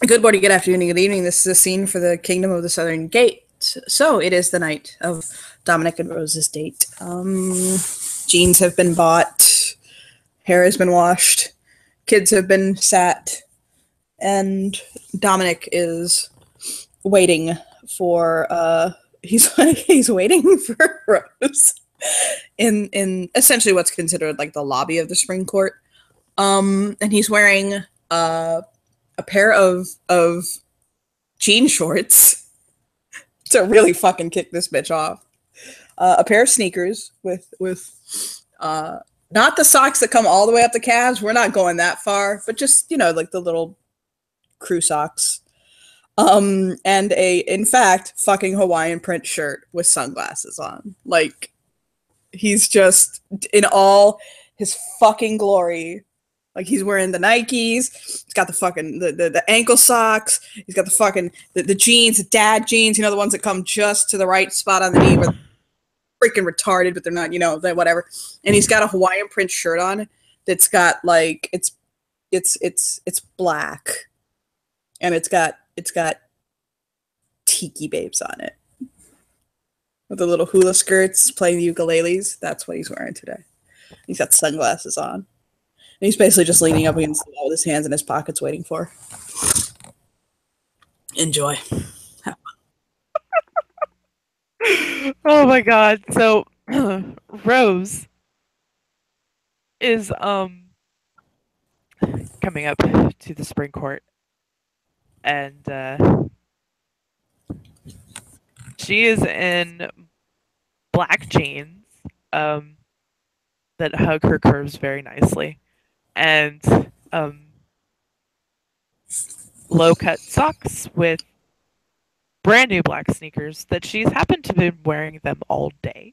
Good morning, good afternoon, good evening. This is a scene for the Kingdom of the Southern Gate. So it is the night of Dominic and Rose's date. Jeans have been bought, hair has been washed, kids have been sat, and Dominic is waiting for he's waiting for Rose in essentially what's considered like the lobby of the spring court. And he's wearing a pair of jean shorts to really fucking kick this bitch off. A pair of sneakers with not the socks that come all the way up the calves. We're not going that far, but just like the little crew socks. And in fact, fucking Hawaiian print shirt with sunglasses on. Like he's just in all his fucking glory. Like he's wearing the Nikes, he's got the fucking the ankle socks, he's got the fucking the jeans, the dad jeans, the ones that come just to the right spot on the knee, where freaking retarded, but they're not, whatever. And he's got a Hawaiian print shirt on that's got like it's black, and it's got tiki babes on it with the little hula skirts playing the ukuleles. That's what he's wearing today. He's got sunglasses on. And he's basically just leaning up against the wall with his hands in his pockets waiting for. Enjoy. Oh my god. So Rose is coming up to the spring court, and she is in black jeans that hug her curves very nicely, and low cut socks with brand new black sneakers that she's happened to be wearing them all day.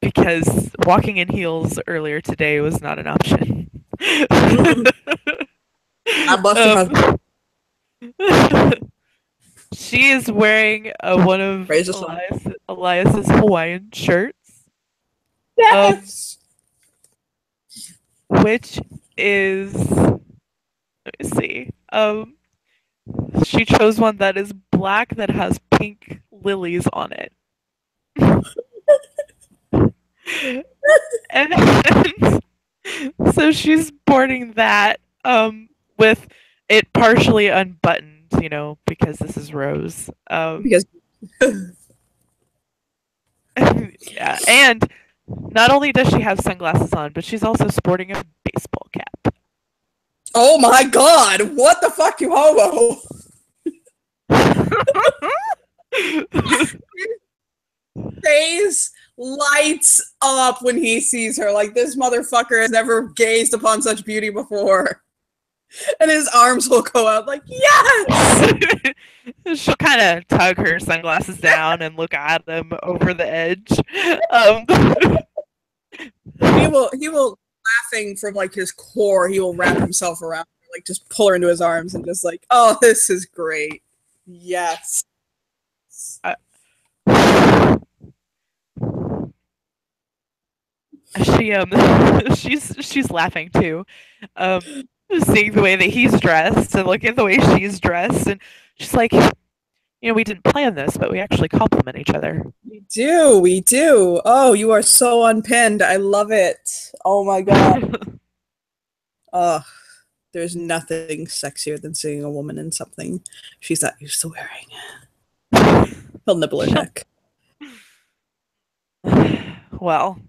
Because walking in heels earlier today was not an option. I busted my. She is wearing one of Elias's Hawaiian shirts. Yes. Which is, let me see. She chose one that is black that has pink lilies on it. and so she's sporting that with it partially unbuttoned, because this is Rose. Because yeah, and not only does she have sunglasses on, but she's also sporting a baseball cap. Oh my god, what the fuck, you homo? Face lights up when he sees her. Like, this motherfucker has never gazed upon such beauty before. And his arms will go out like, yes! She'll kind of tug her sunglasses down and look at them over the edge. He will, laughing from like his core, he will wrap himself around her, like just pull her into his arms and just like, oh, this is great. Yes. She's laughing too. Seeing the way that he's dressed and looking at the way she's dressed, and she's like, we didn't plan this, but we actually compliment each other. We do. Oh, you are so unpinned. I love it. Oh my god. Oh, there's nothing sexier than seeing a woman in something she's not used to wearing. He'll nibble her neck. Well,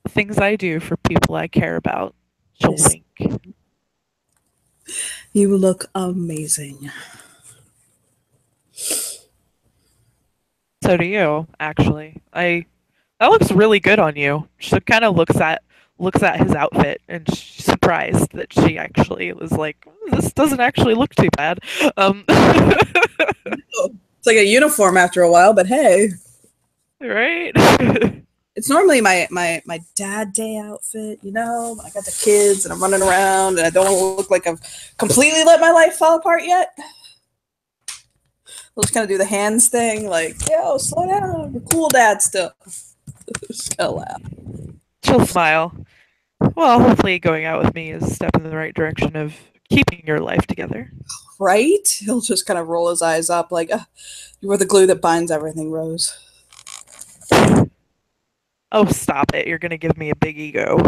things I do for people I care about. She'll wink. You look amazing. So do you, actually. That looks really good on you. She kind of looks at his outfit, and she's surprised that she actually was like, this doesn't actually look too bad. It's like a uniform after a while, but hey. Right? It's normally my dad day outfit, I got the kids and I'm running around and I don't want to look like I've completely let my life fall apart yet. I'll just kind of do the hands thing, like, yo, slow down, you're cool, dad, still. Just gonna laugh. She'll smile. Well, hopefully going out with me is a step in the right direction of keeping your life together. Right? He'll just kind of roll his eyes up like, you were the glue that binds everything, Rose. Oh, stop it. You're going to give me a big ego.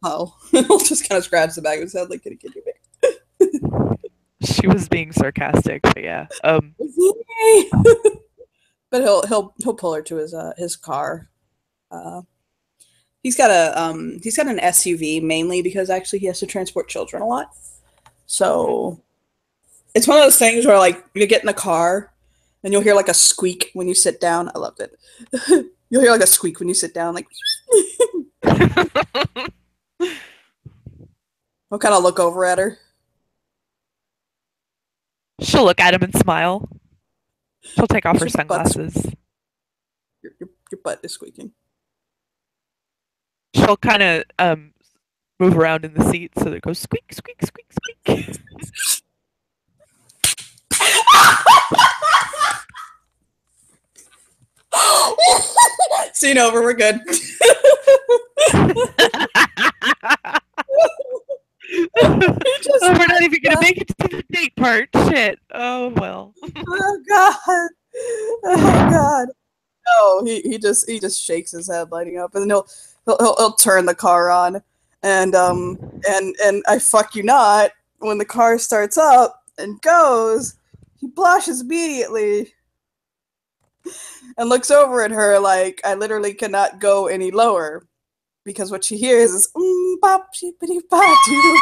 Oh. He'll just kind of scratch the back of his head like, can you She was being sarcastic, but yeah. But he'll pull her to his car. Uh, he's got an SUV mainly because actually he has to transport children a lot. So it's one of those things where like you get in the car and you'll hear like a squeak when you sit down. I loved it. You'll hear like a squeak when you sit down, like I'll kind of look over at her. She'll look at him and smile. She'll take off her Your butt, sunglasses. your butt is squeaking. She'll kind of move around in the seat so that it goes squeak, squeak, squeak, squeak. Scene over. We're good. Oh, we're not even gonna make it to the date part. Shit. Oh well. Oh god. Oh god. No, he just shakes his head, lighting up, and then he'll turn the car on, and I fuck you not. When the car starts up and goes, he blushes immediately and looks over at her like I literally cannot go any lower because what she hears is bop shippity bop doo.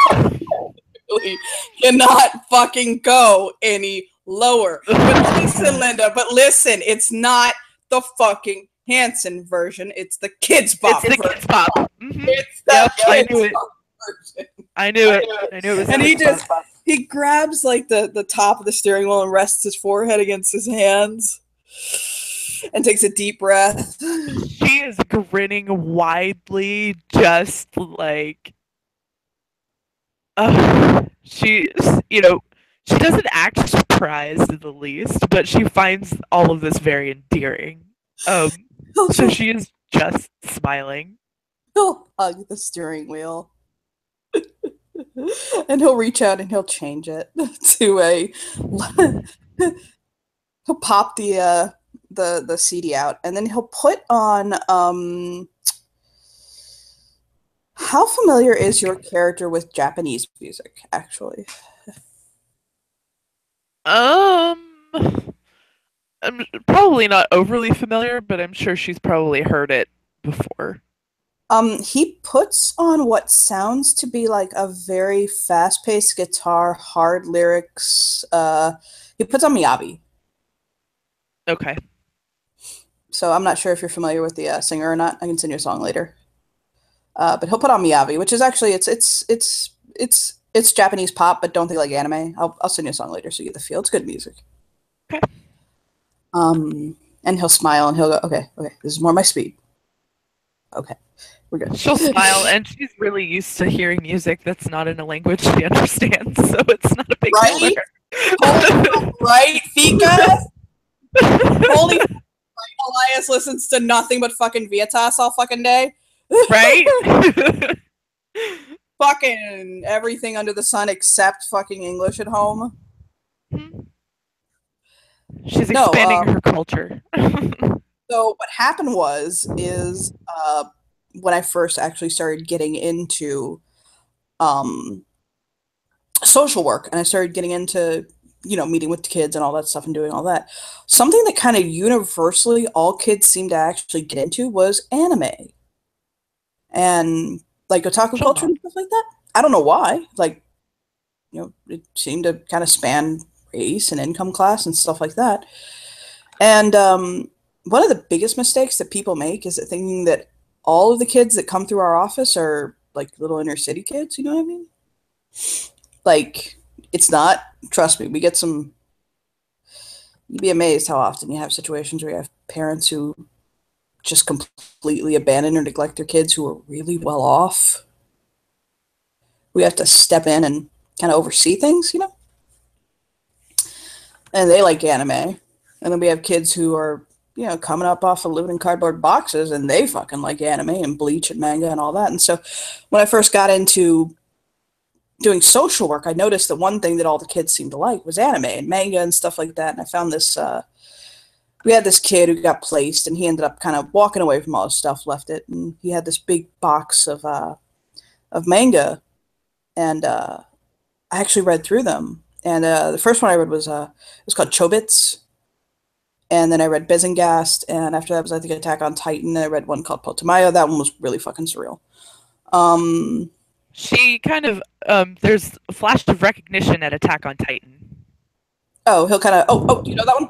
Cannot fucking go any lower. But listen, Linda, it's not the fucking Hanson version. It's the Kids Bop It's the version. Kids Bop. Mm-hmm. It's the Kids Bop version. I knew it. It was and he grabs like the top of the steering wheel and rests his forehead against his hands and takes a deep breath. She is grinning widely, just like she, she doesn't act surprised in the least, but she finds all of this very endearing. So she is just smiling. He'll hug the steering wheel. And he'll reach out and he'll change it to a he'll pop the CD out and then he'll put on how familiar is your character with Japanese music, actually? I'm probably not overly familiar, but I'm sure she's probably heard it before. He puts on what sounds to be like a very fast-paced guitar, hard lyrics. He puts on Miyabi. Okay. So I'm not sure if you're familiar with the singer or not. I can send you a song later. But he'll put on Miyabi, which is actually it's Japanese pop, but don't think like anime. I'll send you a song later so you get the feel. It's good music. Okay. And he'll smile and he'll go, okay, this is more my speed. Okay, we're good. She'll smile, and she's really used to hearing music that's not in a language she understands, so it's not a big deal. Right, Fika? Holy Elias listens to nothing but fucking Vietas all fucking day. Right? Fucking everything under the sun except fucking English at home. She's expanding her culture. So what happened is when I first actually started getting into social work and I started getting into meeting with kids and all that stuff and doing all that, something that kind of universally all kids seem to actually get into was anime and like otaku culture and stuff like that. I don't know why. Like, it seemed to kind of span race and income class and stuff like that. And one of the biggest mistakes that people make is thinking that all of the kids that come through our office are like little inner city kids. You know what I mean? Like, it's not. Trust me, we get some. You'd be amazed how often you have situations where you have parents who just completely abandon or neglect their kids who are really well off. We have to step in and kind of oversee things, And they like anime. And then we have kids who are, coming up off of living in cardboard boxes, and they fucking like anime and Bleach and manga and all that. And so when I first got into doing social work, I noticed that one thing that all the kids seemed to like was anime and manga and stuff like that. And I found this. We had this kid who got placed, and he ended up kind of walking away from all his stuff, left it, and he had this big box of manga, and I actually read through them. And the first one I read it was called Chobits, and then I read Bizengast, and after that was I think Attack on Titan. And I read one called Potamayo. That one was really fucking surreal. She kind of there's a flash of recognition at Attack on Titan. Oh, he'll kind of. Do you know that one?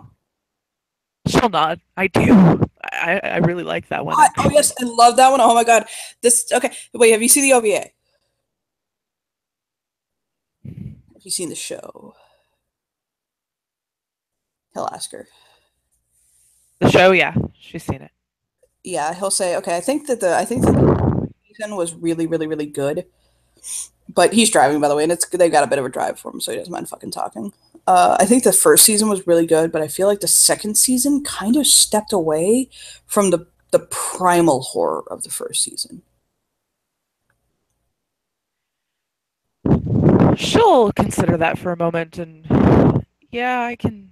She'll nod. I do. I really like that one. Oh yes, I love that one. Oh my god, this. Okay, wait. Have you seen the OVA? Have you seen the show? He'll ask her. The show, yeah, she's seen it. Yeah, he'll say, okay, I think that the season was really, really, really good. But he's driving, by the way, and they've got a bit of a drive for him, so he doesn't mind fucking talking. I think the first season was really good, but I feel like the second season kind of stepped away from the primal horror of the first season. She'll consider that for a moment, and yeah, I can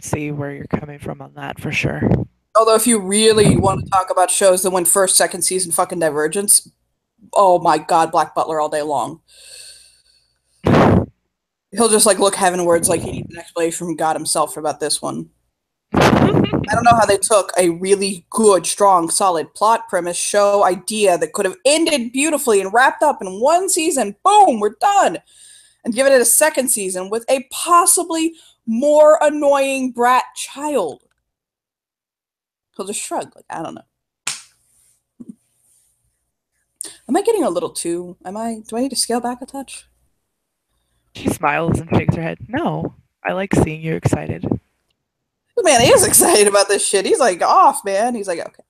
see where you're coming from on that for sure. Although, if you really want to talk about shows that went first, second season fucking Divergence, oh my god, Black Butler all day long. He'll just like look heavenwards like he needs an explanation from God himself about this one. I don't know how they took a really good, strong, solid plot premise, show, idea that could have ended beautifully and wrapped up in one season. Boom, we're done. And given it a second season with a possibly more annoying brat child. He'll just shrug, like, I don't know. Am I getting a little too... do I need to scale back a touch? She smiles and shakes her head. No, I like seeing you excited. Man, he is excited about this shit. He's like off, man. He's like, okay.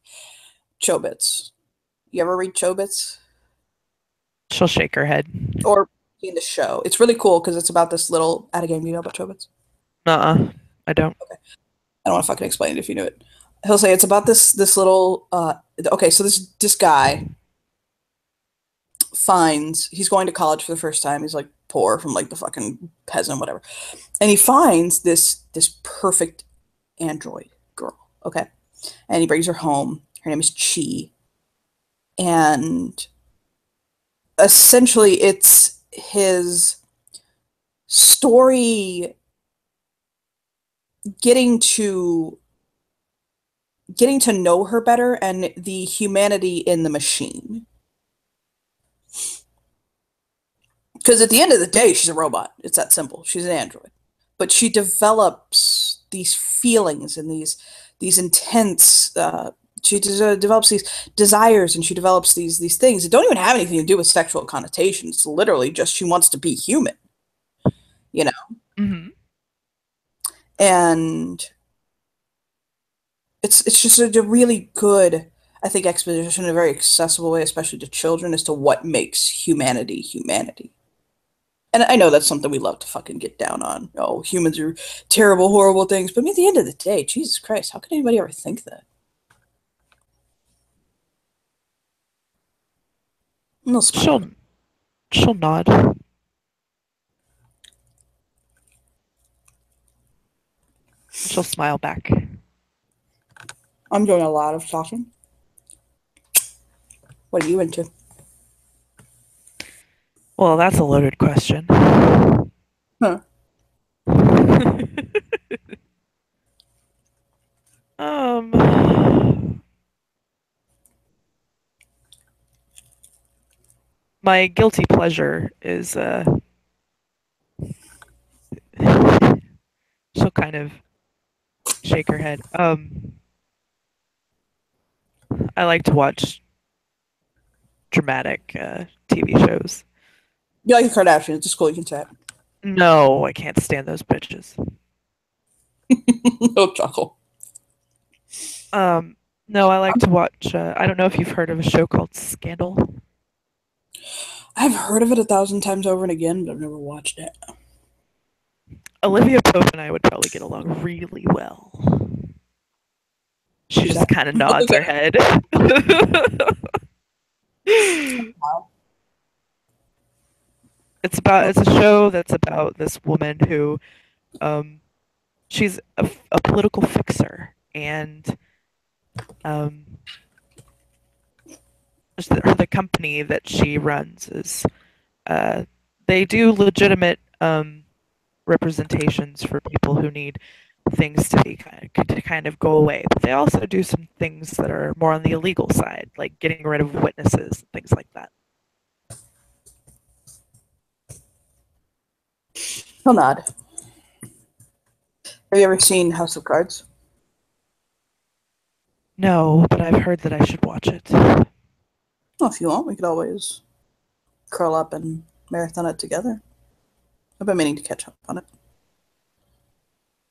Chobits. You ever read Chobits? She'll shake her head. Or in the show. It's really cool because it's about this little... At a game, do you know about Chobits? I don't. Okay. I don't want to fucking explain it if you knew it. He'll say it's about this little... okay, so this guy he's going to college for the first time. He's like poor from like the fucking peasant, whatever. And he finds this perfect android girl. Okay. And he brings her home. Her name is Chi. And essentially it's his story getting to know her better and the humanity in the machine. Because at the end of the day, she's a robot. It's that simple. She's an android. But she develops these feelings and these intense... she develops these desires, and she develops these things that don't even have anything to do with sexual connotations. It's literally just she wants to be human. You know? Mm-hmm. And it's just a really good, I think, exposition in a very accessible way, especially to children, as to what makes humanity humanity. And I know that's something we love to fucking get down on. Oh, humans are terrible, horrible things. But I mean, at the end of the day, Jesus Christ, how could anybody ever think that? No, she'll nod. She'll smile back. I'm doing a lot of talking. What are you into? Well, that's a loaded question. Huh. My guilty pleasure is she'll kind of shake her head. I like to watch dramatic TV shows. You like the Kardashians? It's cool. You can chat. No, I can't stand those bitches. No chuckle. No, I like to watch. I don't know if you've heard of a show called Scandal. I've heard of it 1,000 times over and again, but I've never watched it. Olivia Pope and I would probably get along really well. She just kind of nods her head. It's a show that's about this woman who she's a political fixer, and um the company that she runs is they do legitimate representations for people who need things to kind of go away, but they also do some things that are more on the illegal side, like getting rid of witnesses, things like that. He'll nod. Have you ever seen House of Cards? No, but I've heard that I should watch it. Well, if you want, we could always curl up and marathon it together. I've been meaning to catch up on it.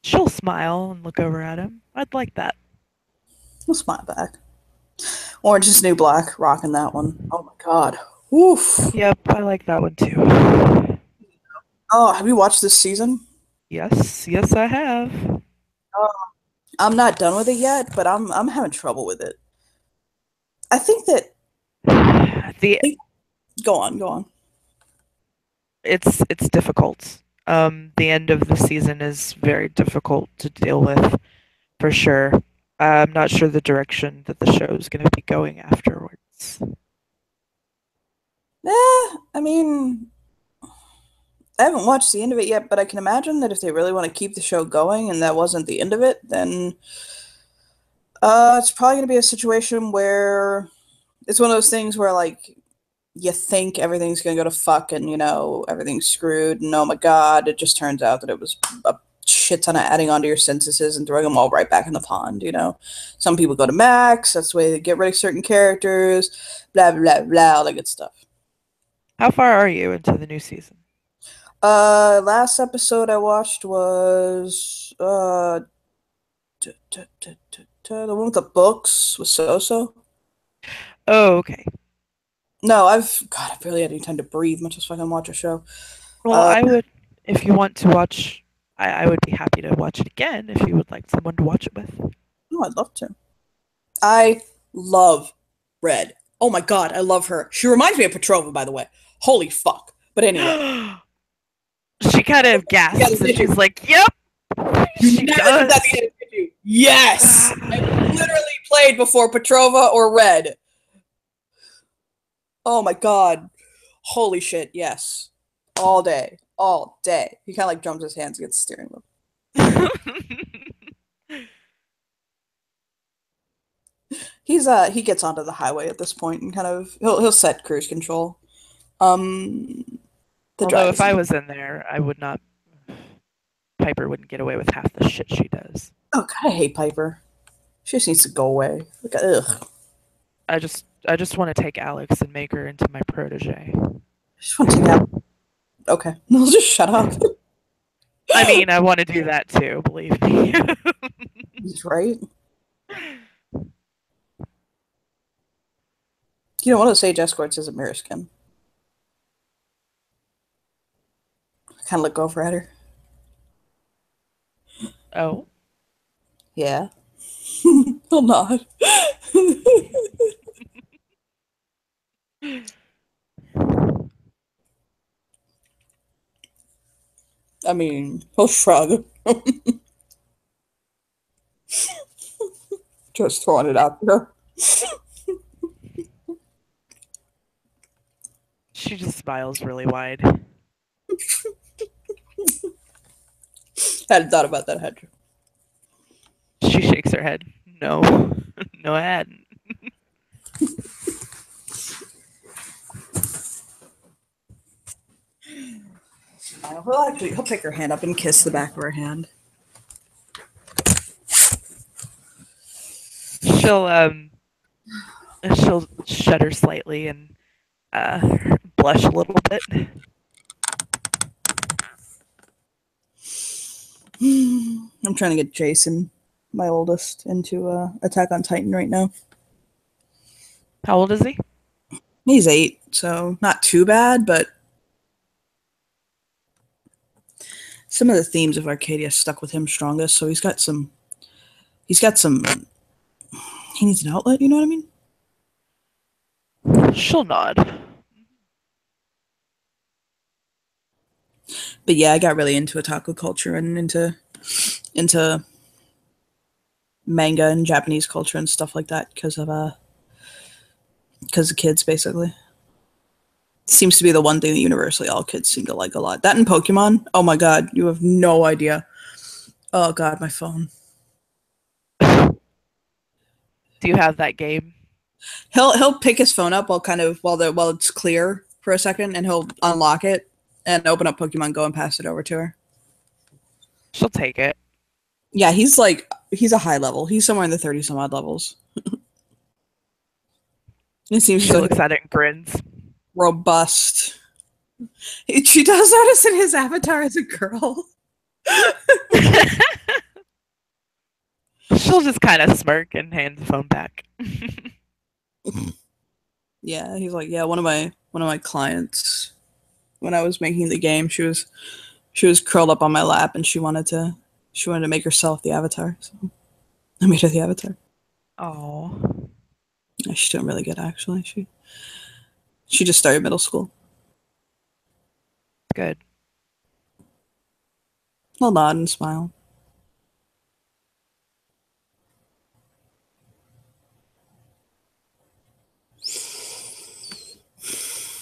She'll smile and look over at him. I'd like that. We'll smile back. Orange is the New Black, rocking that one. Oh my god. Oof. Yep, I like that one too. Oh, have you watched this season? Yes, I have. I'm not done with it yet, but I'm having trouble with it. I think that The go on. it's difficult. The end of the season is very difficult to deal with, for sure. I'm not sure the direction that the show is going to be going afterwards. I mean, I haven't watched the end of it yet, but I can imagine that if they really want to keep the show going and that wasn't the end of it, then it's probably going to be a situation where it's one of those things where, like, you think everything's going to go to fuck and, everything's screwed, and oh my god, it just turns out that it was a shit ton of adding onto your censuses and throwing them all right back in the pond, Some people go to max, that's the way they get rid of certain characters, blah, blah, blah, all that good stuff. How far are you into the new season? Last episode I watched was the one with the books with Soso. Oh, okay. No, I've barely had any time to breathe, much as fucking watch a show. Well, I would, if you want to watch, I would be happy to watch it again if you would like someone to watch it with. No, I'd love to. I love Red. Oh my god, I love her. She reminds me of Petrova, by the way. Holy fuck. But anyway. She kind of gasps and she's like, yep, she does. Yes! I literally played before Petrova or Red. Oh my god. Holy shit, yes. All day. All day. He kind of like drums his hands against the steering wheel. He gets onto the highway at this point and kind of he'll set cruise control. Although if I was in there, I would not. Piper wouldn't get away with half the shit she does. Oh god, I hate Piper. She just needs to go away. Like, ugh. I just want to take Alex and make her into my protege. I just want to take that. Okay, no, just shut up. I mean, I want to do that too. Believe me. He's right. One of the Sage escorts is a mirror skin. I kind of look over at her. Oh. Yeah. He'll nod. I mean, he'll shrug. Just throwing it out there. She just smiles really wide. Hadn't thought about that, had you? She shakes her head. No. No, I hadn't. He'll pick her hand up and kiss the back of her hand. She'll shudder slightly and blush a little bit. I'm trying to get Jason, my oldest, into Attack on Titan right now. How old is he? He's 8, so not too bad, but some of the themes of Arcadia stuck with him strongest, so he's got some he needs an outlet. You know what I mean? She'll nod. But yeah, I got really into otaku culture and into manga and Japanese culture and stuff like that because of kids basically. Seems to be the one thing that universally all kids seem to like a lot. That and Pokemon. Oh my god, you have no idea. Oh god, my phone. Do you have that game? He'll pick his phone up while it's clear for a second, and he'll unlock it and open up Pokemon Go and pass it over to her. She'll take it. Yeah, he's a high level. He's somewhere in the 30 some odd levels. It seems She so looks at it and grins. robust. She does notice that his avatar is a girl. She'll just kind of smirk and hand the phone back. Yeah, he's like, yeah, one of my clients when I was making the game, she was curled up on my lap and she wanted to make herself the avatar. So I made her the avatar. Oh, Yeah, she's doing really good actually. She just started middle school. good. I'll nod and smile.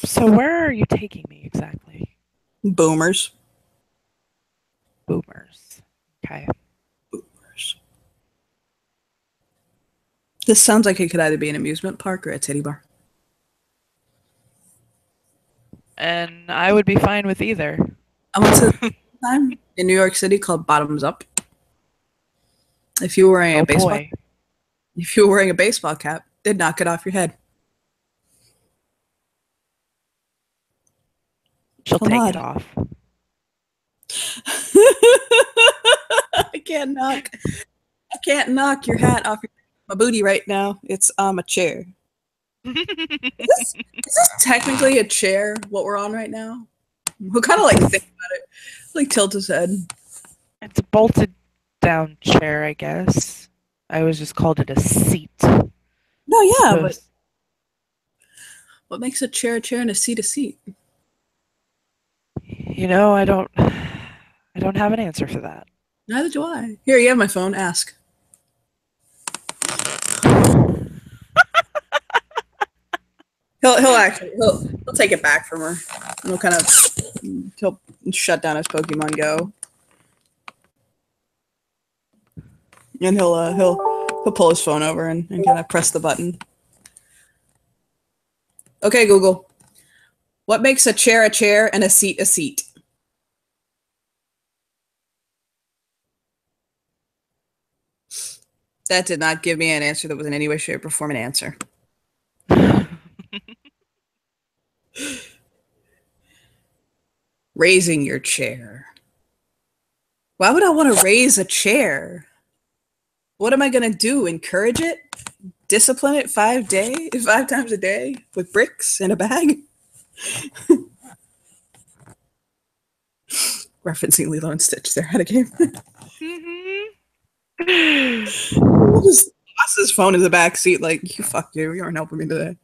So where are you taking me exactly? Boomers. Boomers. Okay. Boomers. This sounds like it could either be an amusement park or a titty bar. And I would be fine with either. I went to a time in New York City called Bottoms Up. If you were wearing Oh a baseball boy. if you were wearing a baseball cap, they'd knock it off your head. She'll He'll take nod. it off. I can't knock your hat off my booty right now. It's a chair. Is this technically a chair? What we're on right now? We'll kind of like think about it, like tilt his head. It's a bolted down chair, I guess. I always just called it a seat. No, yeah, but Suppose. what makes a chair and a seat a seat? You know, I don't have an answer for that. Neither do I. Here, you have my phone. Ask. He'll take it back from her. And he'll shut down his Pokemon Go. And he'll pull his phone over and kind of press the button. Okay, Google. What makes a chair and a seat a seat? That did not give me an answer that was in any way, shape, or form an answer. Raising your chair. Why would I want to raise a chair? What am I going to do? Encourage it? Discipline it 5 times a day with bricks in a bag? Referencing Lilo and Stitch there at a game. We'll just toss his phone in the back seat like, you aren't helping me today.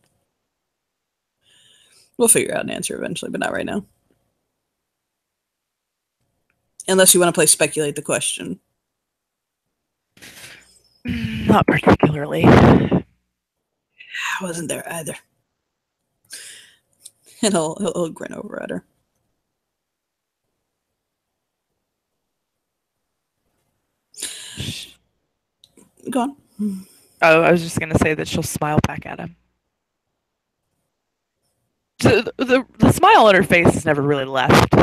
We'll figure out an answer eventually, but not right now. Unless you want to play Speculate the Question. Not particularly. I wasn't there either. And he'll grin over at her. Go on. Oh, I was just gonna say that she'll smile back at him. The smile on her face has never really left.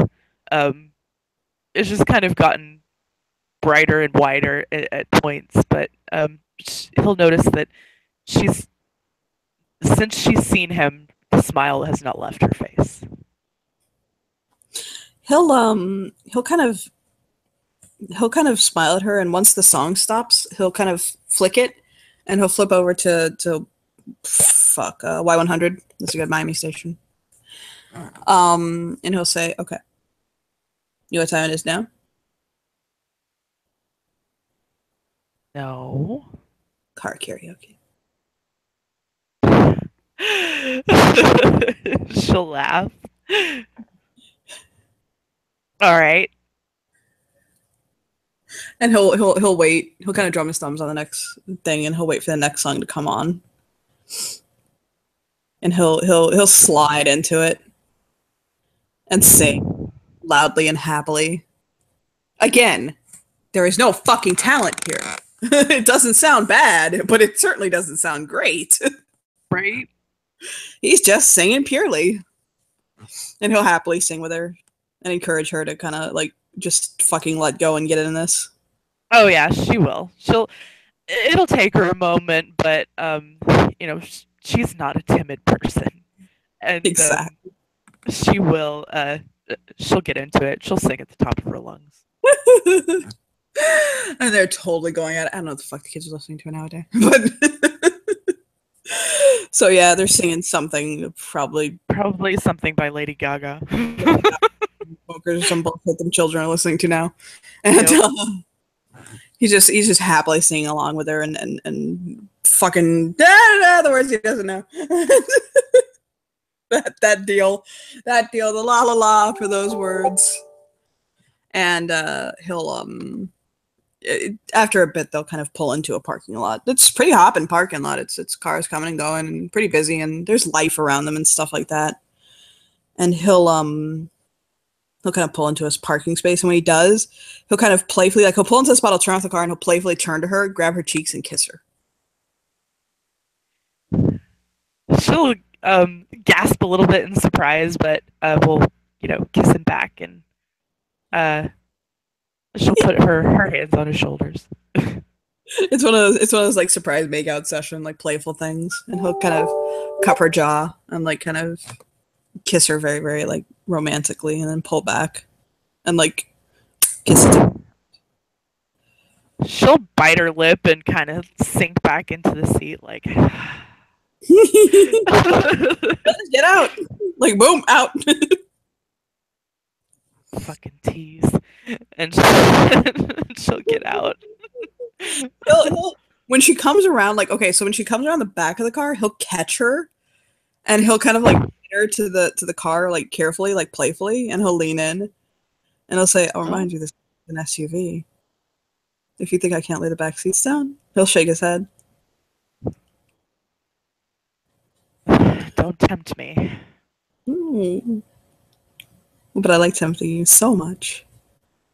It's just kind of gotten brighter and wider at points, but he'll notice that since she's seen him, the smile has not left her face. He'll kind of smile at her, and once the song stops, he'll kind of flick it, and he'll flip over to Y100. That's a good Miami station. And he'll say, "Okay, you know what time it is now? No. car karaoke. She'll laugh. All right. And he'll wait. He'll kind of drum his thumbs on the next thing, and he'll wait for the next song to come on. And he'll slide into it and sing loudly and happily. Again, there is no fucking talent here. It doesn't sound bad, but it certainly doesn't sound great. Right? He's just singing purely. And he'll happily sing with her and encourage her to kind of like just fucking let go and get in this. Oh yeah, she will. It'll take her a moment, but she's not a timid person. And Exactly. she'll get into it. She'll sing at the top of her lungs. And they're totally going at it. I don't know what the fuck the kids are listening to nowadays. But so yeah, they're singing something, probably something by Lady Gaga. Smokers or some bullshit them children are listening to now. And he's just happily singing along with her and fucking the words he doesn't know. that deal, the la la la for those words. And he'll after a bit they'll kind of pull into a parking lot. It's pretty hopping parking lot. It's cars coming and going and pretty busy, and there's life around them and stuff like that. And he'll kind of pull into his parking space, and when he does, he'll kind of playfully, like, he'll pull into the spot, he'll turn off the car, and he'll playfully turn to her, grab her cheeks, and kiss her. She'll gasp a little bit in surprise, but will kiss him back, and she'll put her hands on his shoulders. It's one of those like surprise makeout session, like playful things, and he'll kind of cup her jaw and like kind of kiss her very, very like romantically, and then pull back and like kiss it. She'll bite her lip and kind of sink back into the seat, like get out, like boom, out. Fucking tease, and she'll get out. When she comes around, like, okay, so when she comes around the back of the car, he'll catch her, and he'll kind of like get her to the car, like carefully, like playfully, and he'll lean in, and he'll say, "I'll remind you, this is an SUV. If you think I can't lay the back seats down," he'll shake his head. Don't tempt me. But I like tempting you so much.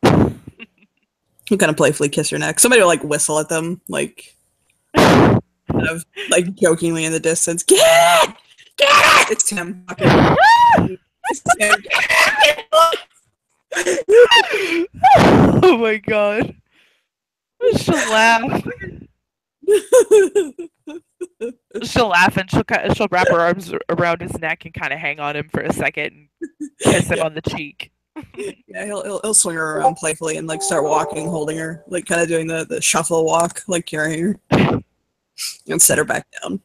He'll kind of playfully kiss her neck. Somebody will like whistle at them, like kind of like jokingly in the distance. Get it! Get it! It's Tim. It's Tim. Oh my god. She'll laugh. She'll laugh and she'll wrap her arms around his neck and kind of hang on him for a second and kiss him on the cheek. Yeah, he'll swing her around playfully and like start walking, holding her, like kind of doing the shuffle walk, like carrying her, and set her back down.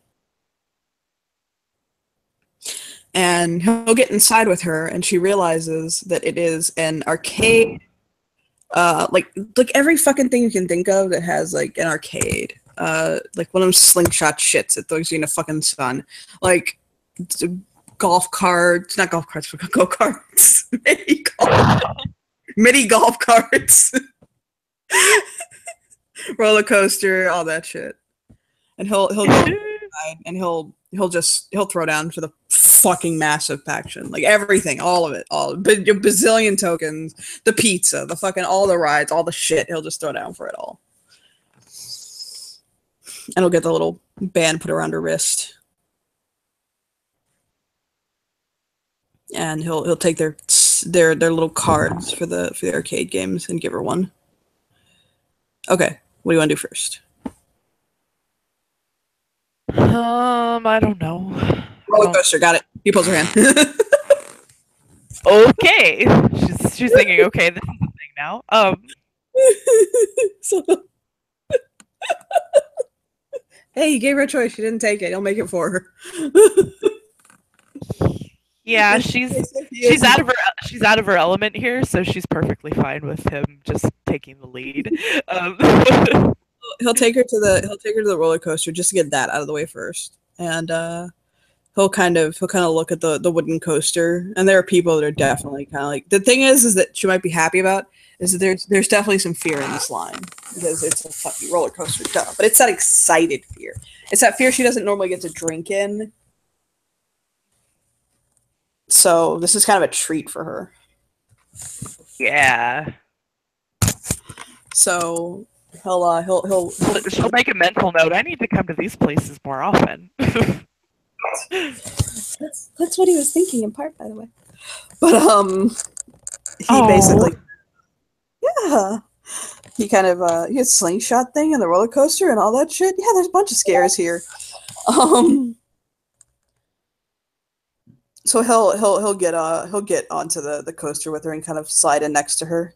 And he'll get inside with her, and she realizes that it is an arcade. Like every fucking thing you can think of that has like an arcade. Like one of them slingshot shits that throws you in the fucking sun. Like golf carts, not golf carts, but go-karts. Mini golf carts. Roller coaster, all that shit. And he'll go inside, and he'll throw down for the fucking massive paction. Like everything, all of it, bazillion tokens, the pizza, the fucking all the rides, all the shit, he'll just throw down for it all. And he'll get the little band put around her wrist. And he'll take their little cards for the arcade games and give her one. Okay, what do you want to do first? I don't know. Roller coaster, got it. He pulls her hand. Okay. She's thinking, okay, this is the thing now. So, hey, you gave her a choice. She didn't take it. He'll make it for her. Yeah, she's out of her element here, so she's perfectly fine with him just taking the lead. he'll take her to the roller coaster just to get that out of the way first, and he'll kind of look at the wooden coaster, and there are people that are definitely kind of like, the thing is that she might be happy about is that there's definitely some fear in this line because it's a fucking roller coaster, duh. But it's that excited fear. It's that fear she doesn't normally get to drink in. So this is kind of a treat for her. Yeah. So he'll She'll make a mental note. I need to come to these places more often. That's what he was thinking in part, by the way. But he basically, yeah, he kind of he has slingshot thing and the roller coaster and all that shit. Yeah, there's a bunch of scares here. So he'll get onto the coaster with her and kind of slide in next to her.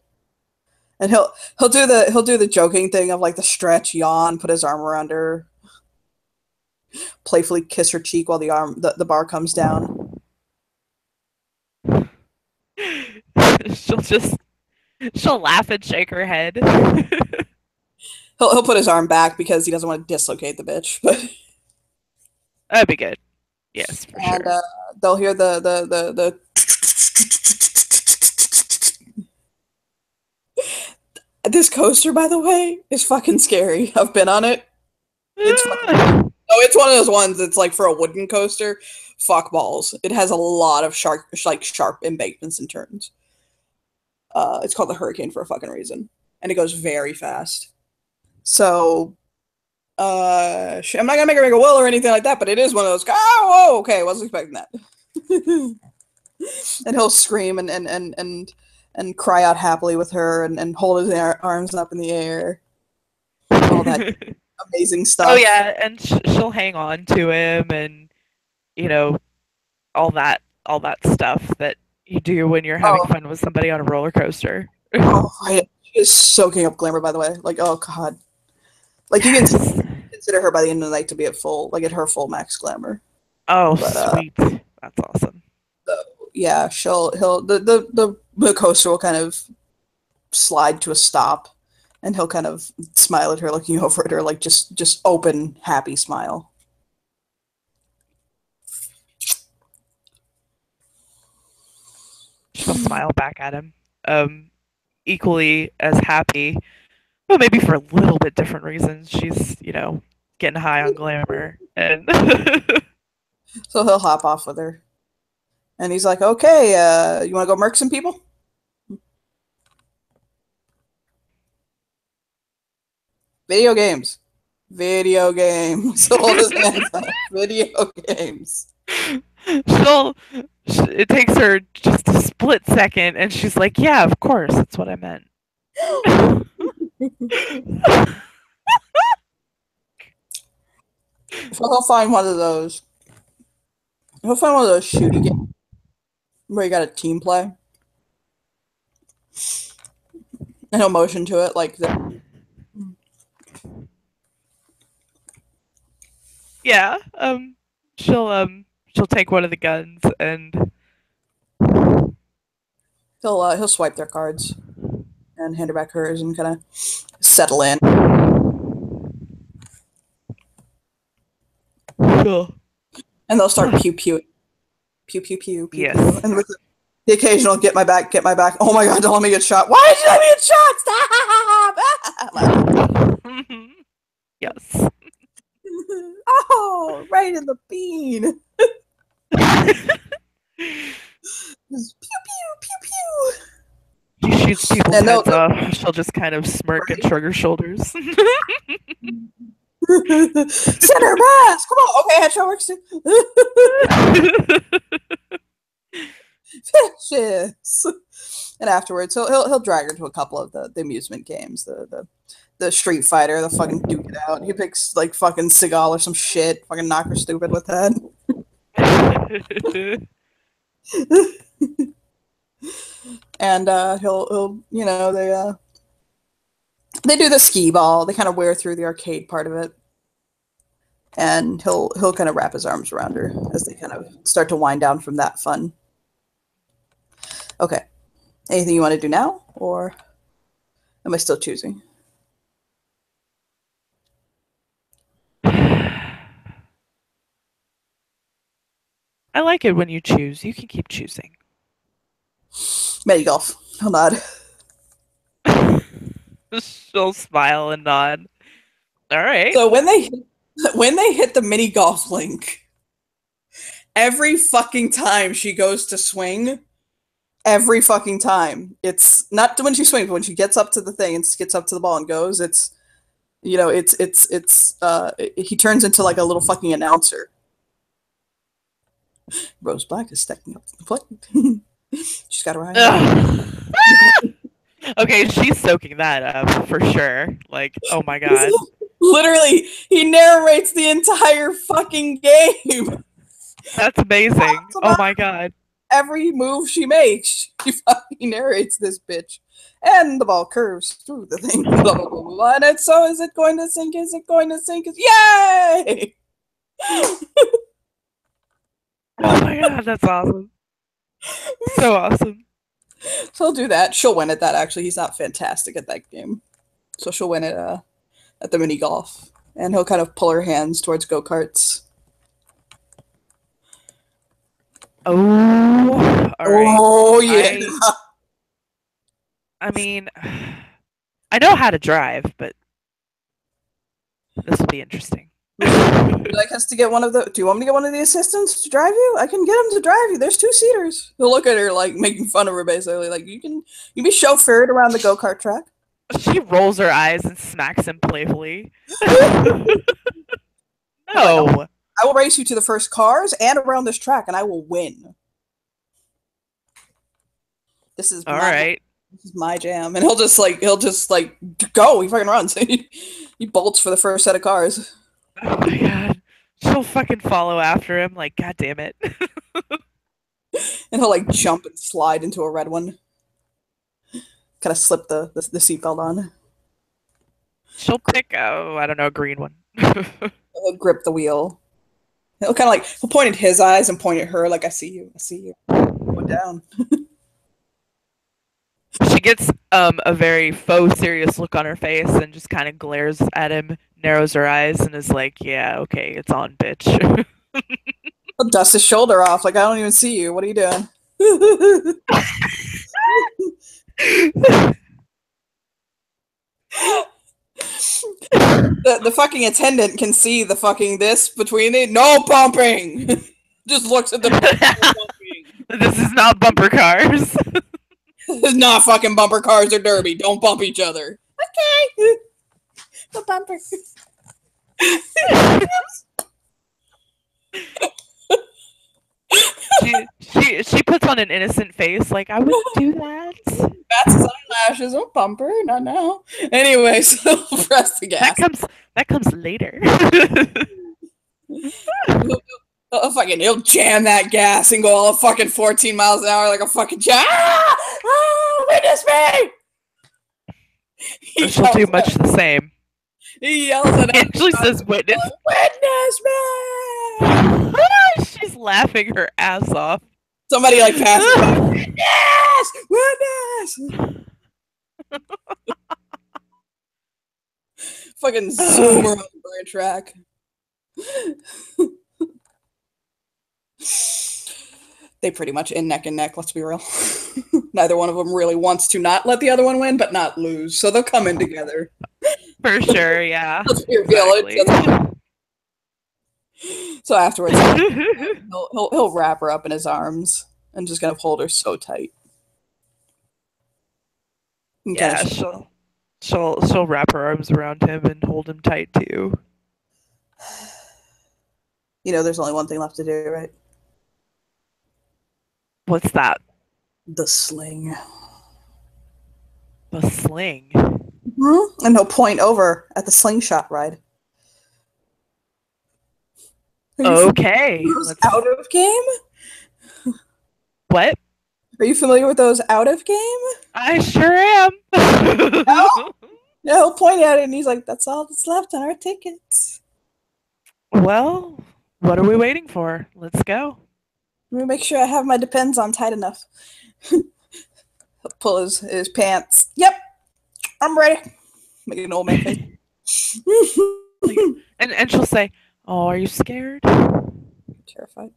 And he'll do the joking thing of like the stretch, yawn, put his arm around her, playfully kiss her cheek while the bar comes down. She'll laugh and shake her head. He'll put his arm back because he doesn't want to dislocate the bitch. But that'd be good. Yes, for and, sure. They'll hear the This coaster, by the way, is fucking scary. I've been on it. It's one of those ones that's like for a wooden coaster. Fuck balls. It has a lot of sharp embankments and turns. It's called the Hurricane for a fucking reason, and it goes very fast. So, I'm not gonna make her make a will or anything like that, but it is one of those. Oh, whoa, okay, wasn't expecting that. And he'll scream and cry out happily with her and hold his arms up in the air. All that amazing stuff. Oh yeah, and she'll hang on to him, and all that stuff that you do when you're having fun with somebody on a roller coaster. She is soaking up glamour, by the way. Like, oh god, like you can consider her by the end of the night to be at her full max glamour. Oh, but, sweet, that's awesome. So, yeah, the coaster will kind of slide to a stop, and he'll kind of smile at her, looking over at her like just open, happy smile. She'll smile back at him, equally as happy, but maybe for a little bit different reasons. She's, getting high on glamour, and so he'll hop off with her, and he's like, "Okay, you want to go murk some people?" Video games. Hold his hands up. Video games. It takes her just a split second, and she's like, "Yeah, of course, that's what I meant." So he'll find one of those. He'll find one of those shooting games where you got a team play, and he'll motion to it like that. Yeah. She'll take one of the guns and he'll swipe their cards and hand her back hers and kind of settle in. Cool. And they'll start pew pew pew. Yes. Pew. And with the occasional get my back. Oh my god, don't let me get shot. Why did you let me get shot? Stop! Yes. Oh, right in the bean. Just pew pew pew. She shoots people's heads off. She'll just kind of smirk and shrug her shoulders. Send her mask. Come on. Okay, headshot works too. Fishes. And afterwards, he'll drag her to a couple of the amusement games, the Street Fighter, the fucking Duke It Out. He picks like fucking Seagal or some shit. Fucking knock her stupid with that. And he'll they do the skee ball. They kind of wear through the arcade part of it, and he'll kind of wrap his arms around her as they kind of start to wind down from that fun. Okay, anything you want to do now, or am I still choosing? I like it when you choose. You can keep choosing. Mini golf. He'll nod. She'll smile and nod. All right. So when they hit the mini golf link, every fucking time she goes to swing, every fucking time, it's not when she swings, but when she gets up to the thing and gets up to the ball and goes, it's he turns into like a little fucking announcer. Rose Black is stacking up to the plate. She's got her eye. Okay, she's soaking that up for sure. Like, oh my god. Literally, he narrates the entire fucking game. That's amazing. Oh my god. Every move she makes, she fucking narrates this bitch. And the ball curves through the thing. Blah, blah, blah, blah. And it's, so is it going to sink? Is it going to sink? Yay! Oh my god, that's awesome. So awesome. So he'll do that. She'll win at that, actually. He's not fantastic at that game. So she'll win at the mini golf. And he'll kind of pull her hands towards go-karts. Oh, all right. Oh, yeah. I mean, I know how to drive, but this will be interesting. Would you like us to get one of the? Do you want me to get one of the assistants to drive you? I can get him to drive you. There's 2-seaters. He'll look at her like making fun of her, basically. Like you be chauffeured around the go-kart track. She rolls her eyes and smacks him playfully. No. I will race you to the first cars and around this track, and I will win. This is all right. This is my jam, and he'll just like go. He fucking runs. He bolts for the first set of cars. Oh my god. She'll fucking follow after him, like, god damn it. And he'll like jump and slide into a red one. Kind of slip the seatbelt on. She'll pick, I don't know, a green one. He'll grip the wheel. He'll kind of like, he'll point at his eyes and point at her like, I see you. Going down. She gets a very faux serious look on her face and just kind of glares at him, narrows her eyes, and is like, yeah, okay, it's on, bitch. He'll dust his shoulder off like, I don't even see you. What are you doing? The fucking attendant can see the fucking this between it. No bumping! Just looks at the bumping. This is not bumper cars. This is not fucking bumper cars or derby. Don't bump each other. Okay. No bumper. she puts on an innocent face, like, I wouldn't do that. That's his eyelashes. Oh, bumper, not now. Anyway, so press the gas. That comes later. He'll jam that gas and go all fucking 14 miles an hour like a fucking witness me! She'll do much the same. He yells at him. She says, witness me! She's laughing her ass off. Somebody like passes by. Witness! Fucking zoom around the burn track. They pretty much in neck and neck, let's be real. Neither one of them really wants to not let the other one win, but not lose. So they'll come in together. For sure, yeah. Let's be real. So afterwards, he'll wrap her up in his arms and just kind of hold her so tight. Yeah, she'll wrap her arms around him and hold him tight too. You know, there's only one thing left to do, right? What's that? The sling. The sling? Mm-hmm. And he'll point over at the slingshot ride. Okay. Out of game? What? Are you familiar with those out of game? I sure am. No? Yeah, he'll point at it and he's like, that's all that's left on our tickets. Well, what are we waiting for? Let's go. Let me make sure I have my Depends on tight enough. He'll pull his pants. Yep, I'm ready. Make an old man face. And she'll say, oh, are you scared? Terrified.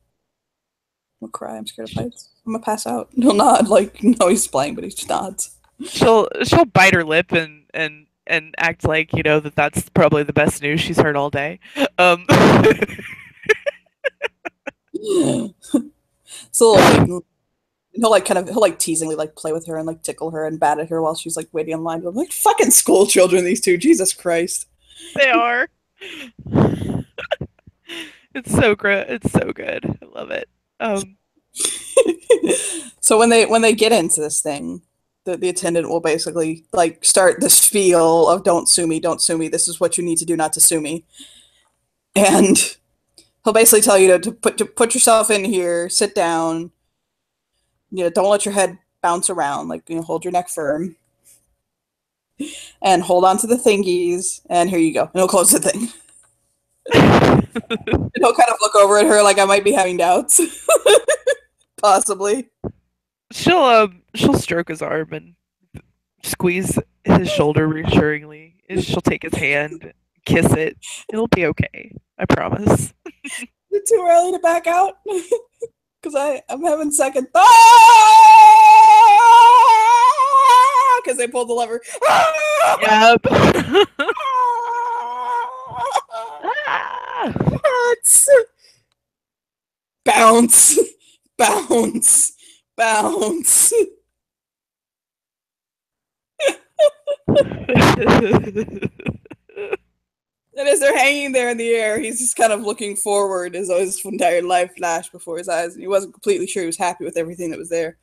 I'll cry. I'm scared of heights. I'm gonna pass out. He'll nod, like, no, he's playing, but he just nods. She'll bite her lip and act like that that's probably the best news she's heard all day. So like he'll like teasingly like play with her and like tickle her and bat at her while she's like waiting in line. I'm like, fucking school children, these two. Jesus Christ. They are. It's so great. It's so good. I love it. So when they get into this thing, the attendant will basically like start the spiel of don't sue me, this is what you need to do not to sue me. And he'll basically tell you to put yourself in here, sit down, don't let your head bounce around, like, hold your neck firm and hold on to the thingies, and here you go. And he'll close the thing. And he'll kind of look over at her like I might be having doubts. Possibly. She'll stroke his arm and squeeze his shoulder reassuringly. And she'll take his hand, kiss it. It'll be okay. I promise. Is it too early to back out? Because I'm having second thoughts. Because they pulled the lever. Yep. Bounce. Bounce. Bounce. And as they're hanging there in the air, he's just kind of looking forward as though his entire life flashed before his eyes, and he wasn't completely sure he was happy with everything that was there.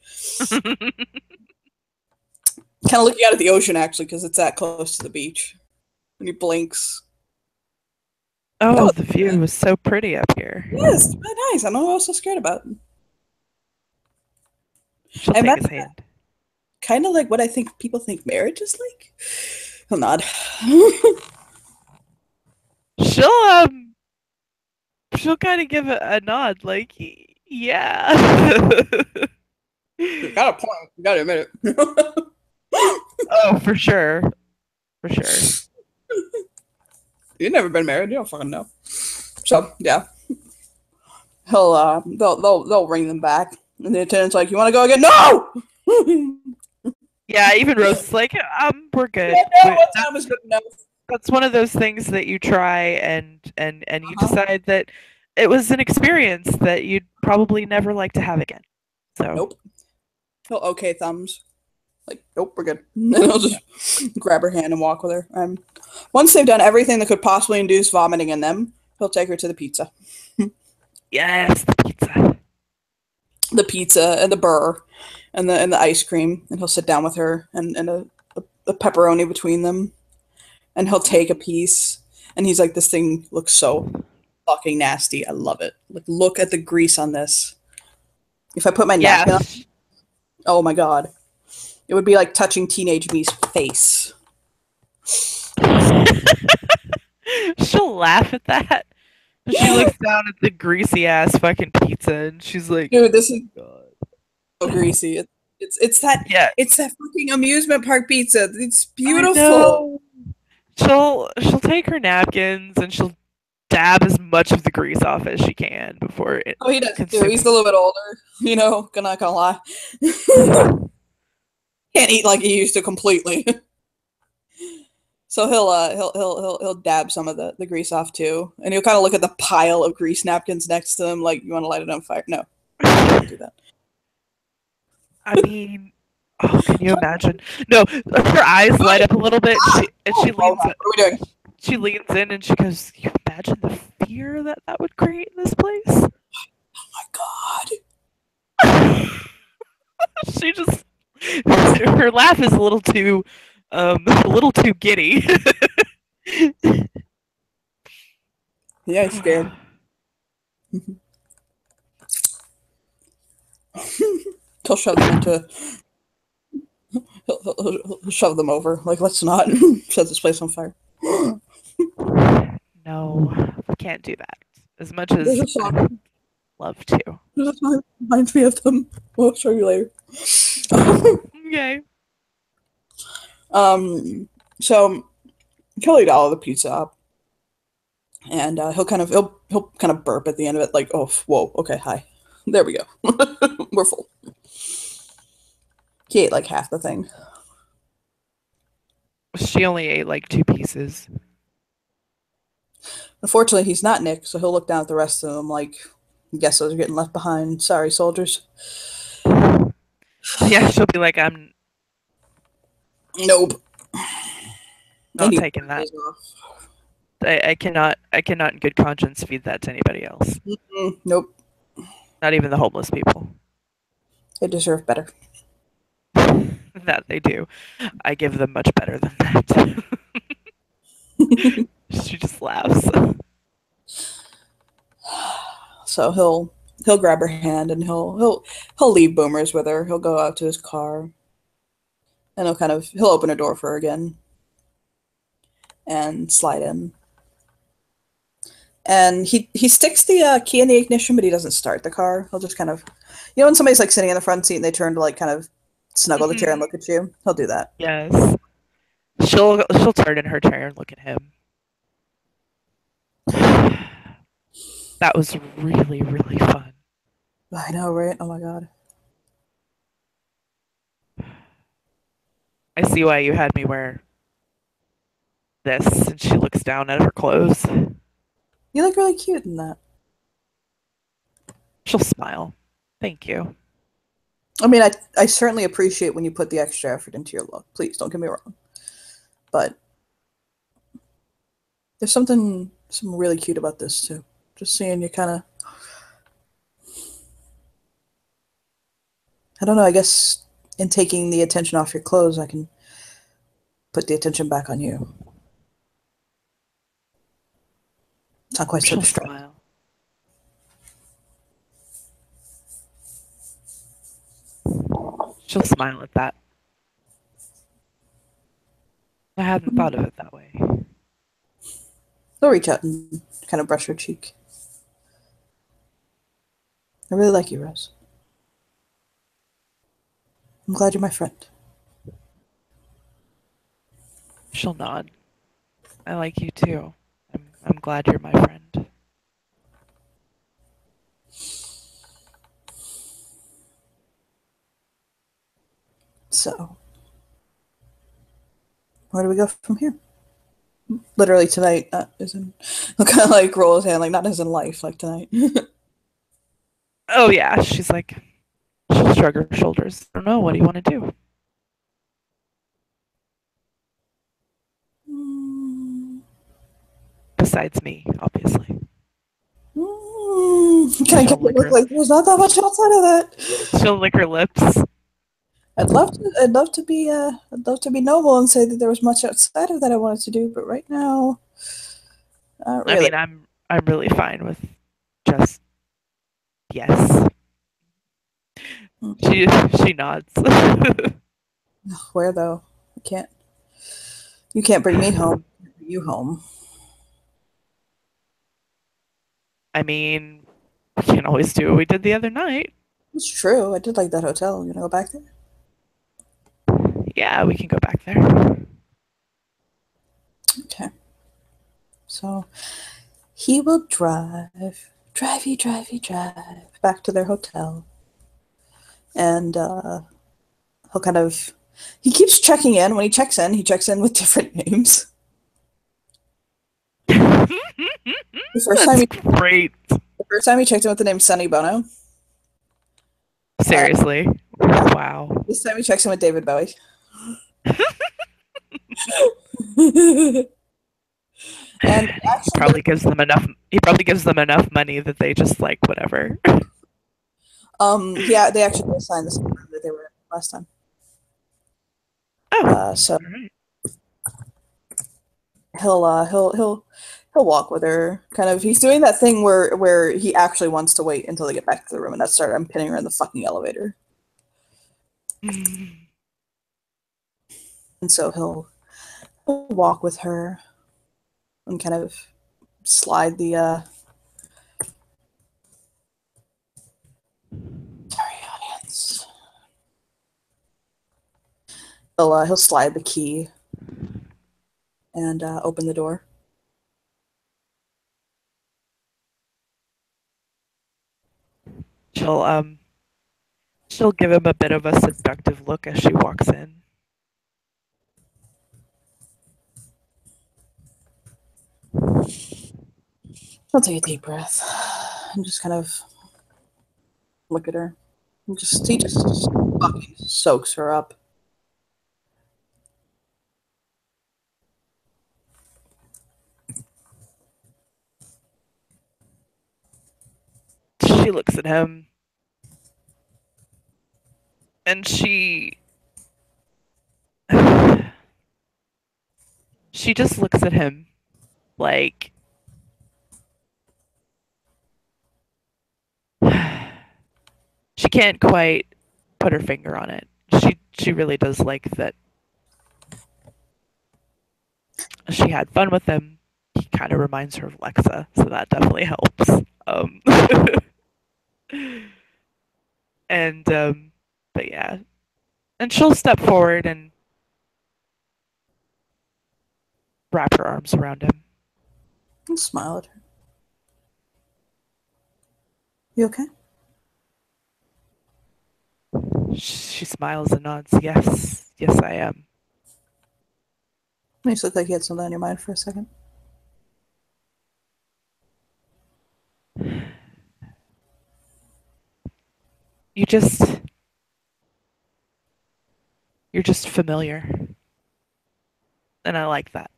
Kind of looking out at the ocean, actually, because it's that close to the beach. And he blinks. Oh, the view was so pretty up here. Yes, it's really nice. I know what I was so scared about. She'll take his hand. Kind of like what I think people think marriage is like. He'll nod. She'll kind of give a nod, like, yeah. You got a point. You gotta admit it. Oh, for sure. For sure. You've never been married. You don't fucking know. So, yeah. They'll ring them back. And the attendant's like, you want to go again? No! Yeah, even Rose is like, we're good. Yeah, no, time is good enough. That's one of those things that you try and you decide that it was an experience that you'd probably never like to have again. So nope. He'll okay thumbs. Like, nope, we're good. And he'll just grab her hand and walk with her. Once they've done everything that could possibly induce vomiting in them, he'll take her to the pizza. Yes, the pizza. The pizza and the burr and the ice cream, and he'll sit down with her and a pepperoni between them. And he'll take a piece, and he's like, this thing looks so fucking nasty. I love it. Like, look at the grease on this. If I put my napkin on, oh my god. It would be like touching teenage me's face. She'll laugh at that. She looks down at the greasy ass fucking pizza, and she's like, dude, this is so greasy. It's that fucking amusement park pizza. It's beautiful. She'll take her napkins and she'll dab as much of the grease off as she can before it. Oh, he does too. He's a little bit older, not gonna lie. Can't eat like he used to completely. So he'll dab some of the grease off too, and he'll kind of look at the pile of grease napkins next to him, like, you want to light it on fire? No, don't do that. I mean, oh, can you imagine? No, her eyes light up a little bit, and she leans. What are we doing? She leans in and she goes, "You imagine the fear that would create in this place?" Oh my god! She just, her laugh is a little too giddy. Yeah, he's scared. He'll shove them into. He'll shove them over. Like, let's not set this place on fire. No, we can't do that. As much as I'd love to. That reminds me of them. We'll show you later. Okay. So he'll eat all of the pizza up, and he'll kind of burp at the end of it, like, oh, whoa, okay, hi. There we go. We're full. He ate like half the thing. She only ate like 2 pieces. Unfortunately, he's not Nick, so he'll look down at the rest of them like, guess those are getting left behind. Sorry, soldiers. Yeah, she'll be like, I'm Nope. not And you taking that. days off. I cannot in good conscience feed that to anybody else. Nope. Not even the homeless people. They deserve better. That they do. I give them much better than that. She just laughs. So he'll grab her hand and he'll leave Boomers with her. He'll go out to his car and he'll open a door for her again and slide in. And he sticks the key in the ignition, but he doesn't start the car. He'll just kind of, when somebody's like sitting in the front seat and they turn to like kind of snuggle the chair and look at you, he'll do that. Yes. She'll turn in her chair and look at him. That was really, really fun. I know, right? Oh my god. I see why you had me wear this. And she looks down at her clothes. You look really cute in that. She'll smile. Thank you. I mean, I certainly appreciate when you put the extra effort into your look. Please don't get me wrong. But there's something really cute about this too. Just seeing you kind of, I don't know, I guess in taking the attention off your clothes, I can put the attention back on you. It's not quite so distracting. She'll smile at that. I hadn't thought of it that way. They'll reach out and kind of brush her cheek. I really like you, Rose. I'm glad you're my friend. She'll nod. I like you too. I'm glad you're my friend. So, where do we go from here? Literally tonight, he'll kind of like roll his hand, like not as in life, like tonight. Oh yeah, she'll shrug her shoulders. I don't know, what do you want to do? Besides me, obviously. Can I get it look like there's not that much outside of that? She'll lick her lips. I'd love to be noble and say that there was much outside of that I wanted to do, but right now, not really. I mean, I'm really fine with just yes. She nods. Where though? You can't bring me home. Bring you home. I mean, we can always do what we did the other night. It's true. I did like that hotel. You gonna go back there? Yeah, we can go back there. Okay. So he will drive back to their hotel. And he keeps checking in. When he checks in with different names. The first time he checked in with the name Sonny Bono. Seriously? Wow. This time he checks in with David Bowie. And actually, he probably gives them enough money that they just like whatever. Yeah, they actually assigned the same room that they were in last time. Oh, so right. he'll walk with her. Kind of, he's doing that thing where he actually wants to wait until they get back to the room, and that's I'm pinning her in the fucking elevator. And so he'll walk with her and kind of slide the sorry, audience. He'll slide the key and open the door. she'll give him a bit of a seductive look as she walks in. I'll take a deep breath and just kind of look at her. He just fucking soaks her up. She looks at him and she just looks at him like she can't quite put her finger on it. She really does like that she had fun with him. He kind of reminds her of Lexa, so that definitely helps. And but yeah, and she'll step forward and wrap her arms around him and smile at her. You okay? She smiles and nods. Yes, yes, I am. You just look like you had something on your mind for a second. You're just familiar, and I like that.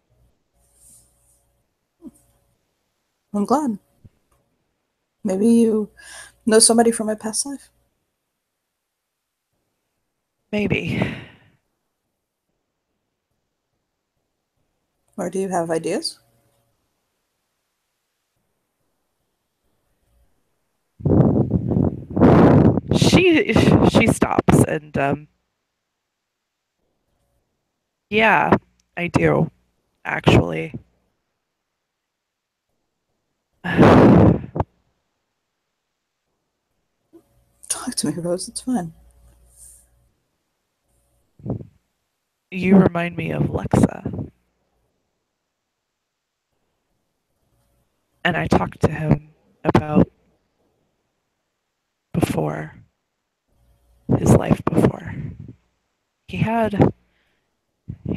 I'm glad. Maybe you know somebody from my past life. Maybe. Or do you have ideas? She stops and yeah, I do actually. Talk to me, Rose. It's fine. You remind me of Lexa. And I talked to him about before, his life before. He had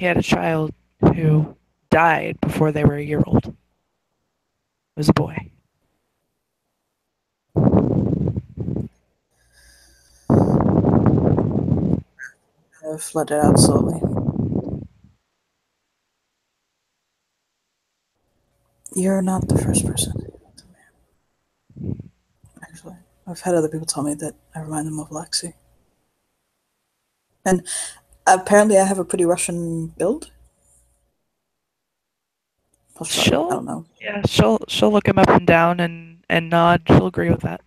a child who died before they were a year old. It was a boy. I've let it out slowly. You're not the first person to do that to me. Actually, I've had other people tell me that I remind them of Lexi. And apparently I have a pretty Russian build. I don't know. Yeah, she'll look him up and down and nod. She'll agree with that.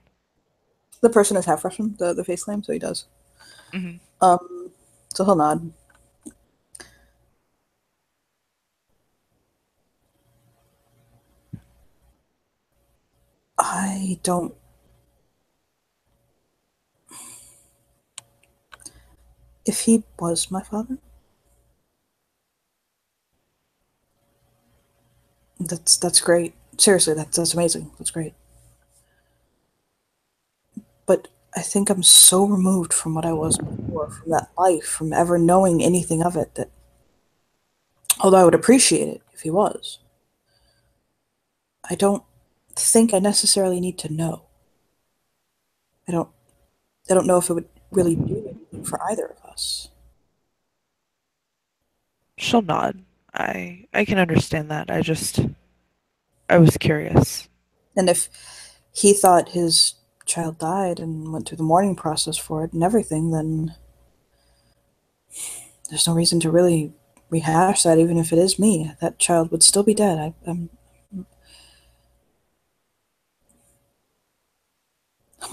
The person is half Russian, the face name, so he does. Mm-hmm. So he'll nod. I don't. If he was my father, that's great. Seriously, that's amazing. That's great. But I think I'm so removed from what I was before, from that life, from ever knowing anything of it, that although I would appreciate it if he was, I don't think I necessarily need to know. I don't I don't know if it would really do anything for either of us. She'll nod. I can understand that. I was curious. And if he thought his child died and went through the mourning process for it and everything, then there's no reason to really rehash that, even if it is me. That child would still be dead. I'm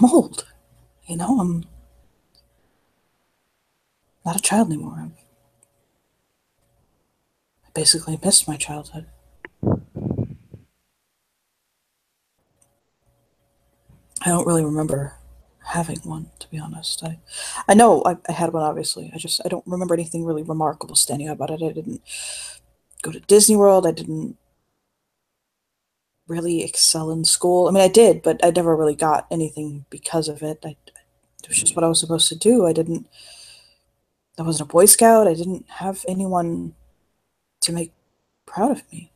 old. I'm not a child anymore. I basically missed my childhood. I don't really remember having one, to be honest. I know I had one, obviously. I don't remember anything really remarkable standing out about it. I didn't go to Disney World. I didn't really excel in school. I mean, I did, but I never really got anything because of it. It was just what I was supposed to do. I wasn't a Boy Scout. I didn't have anyone to make proud of me.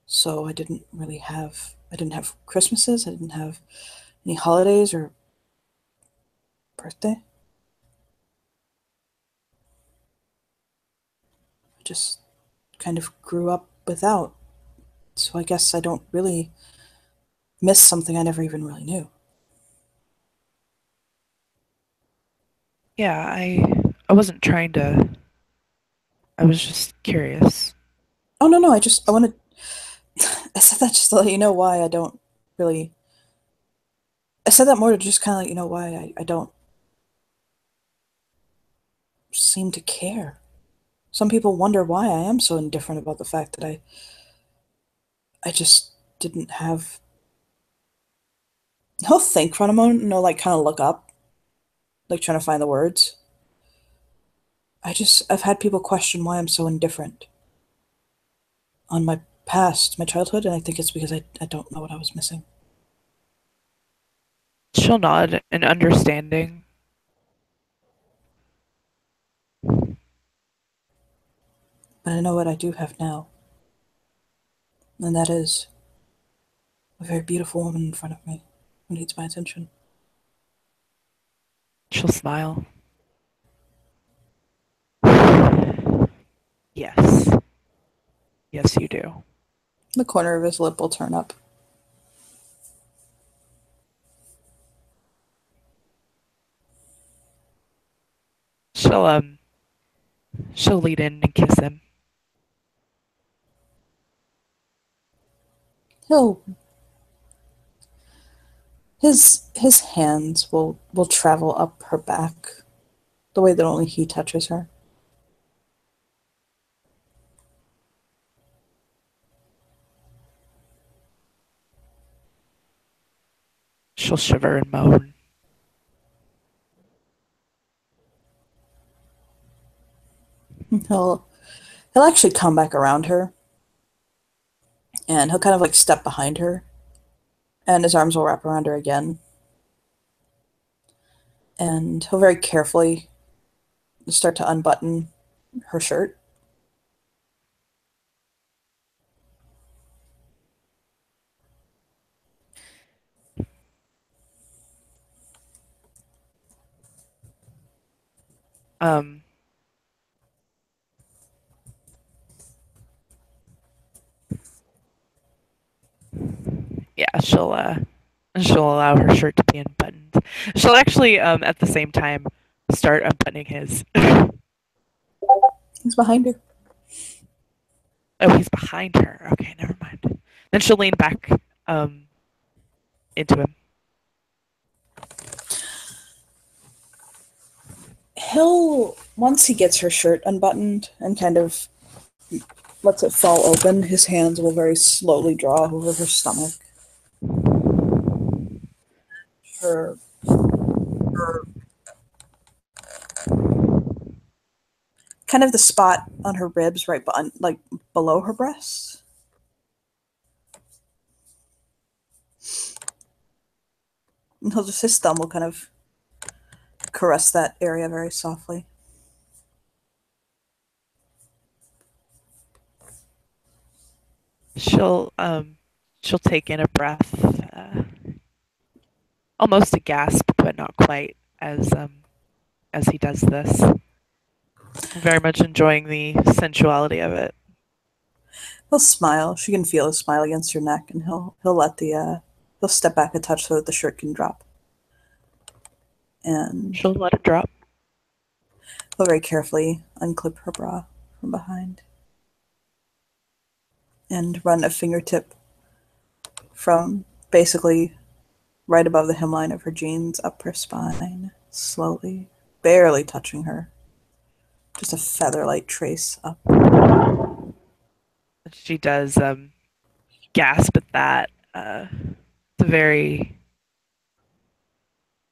So I didn't have Christmases. I didn't have any holidays or birthday. I just kind of grew up without. So I guess I don't really miss something I never even really knew. Yeah, I wasn't trying to. I was just curious. Oh no, no, I wanted I said that just to let you know why I don't really I said that more to just kind of let you know why I don't seem to care. Some people wonder why I am so indifferent about the fact that I just didn't have. He'll think for a moment and he'll like kind of look up, like trying to find the words. I've had people question why I'm so indifferent on my past, my childhood, and I think it's because I don't know what I was missing. She'll nod in understanding. But I know what I do have now, and that is a very beautiful woman in front of me who needs my attention. She'll smile. Yes. Yes, you do. The corner of his lip will turn up. She'll she'll lead in and kiss him. He'll his hands will travel up her back the way that only he touches her. She'll shiver and moan. He'll he'll actually come back around her and he'll kind of like step behind her and his arms will wrap around her again and he'll very carefully start to unbutton her shirt. Um, yeah, she'll allow her shirt to be unbuttoned. She'll actually at the same time start unbuttoning his. He's behind her. Oh, he's behind her. Okay, never mind. Then she'll lean back um into him. He'll once he gets her shirt unbuttoned and kind of lets it fall open, his hands will very slowly draw over her stomach. Her kind of the spot on her ribs right like below her breasts. And he'll just his thumb will kind of caress that area very softly. She'll she'll take in a breath, almost a gasp, but not quite as he does this. Very much enjoying the sensuality of it. He'll smile. She can feel his smile against her neck, and he'll let the he'll step back a touch so that the shirt can drop. And She'll let it drop. he'll very carefully unclip her bra from behind and run a fingertip from basically right above the hemline of her jeans up her spine, slowly, barely touching her. Just a feather-light trace up. She does gasp at that. It's a very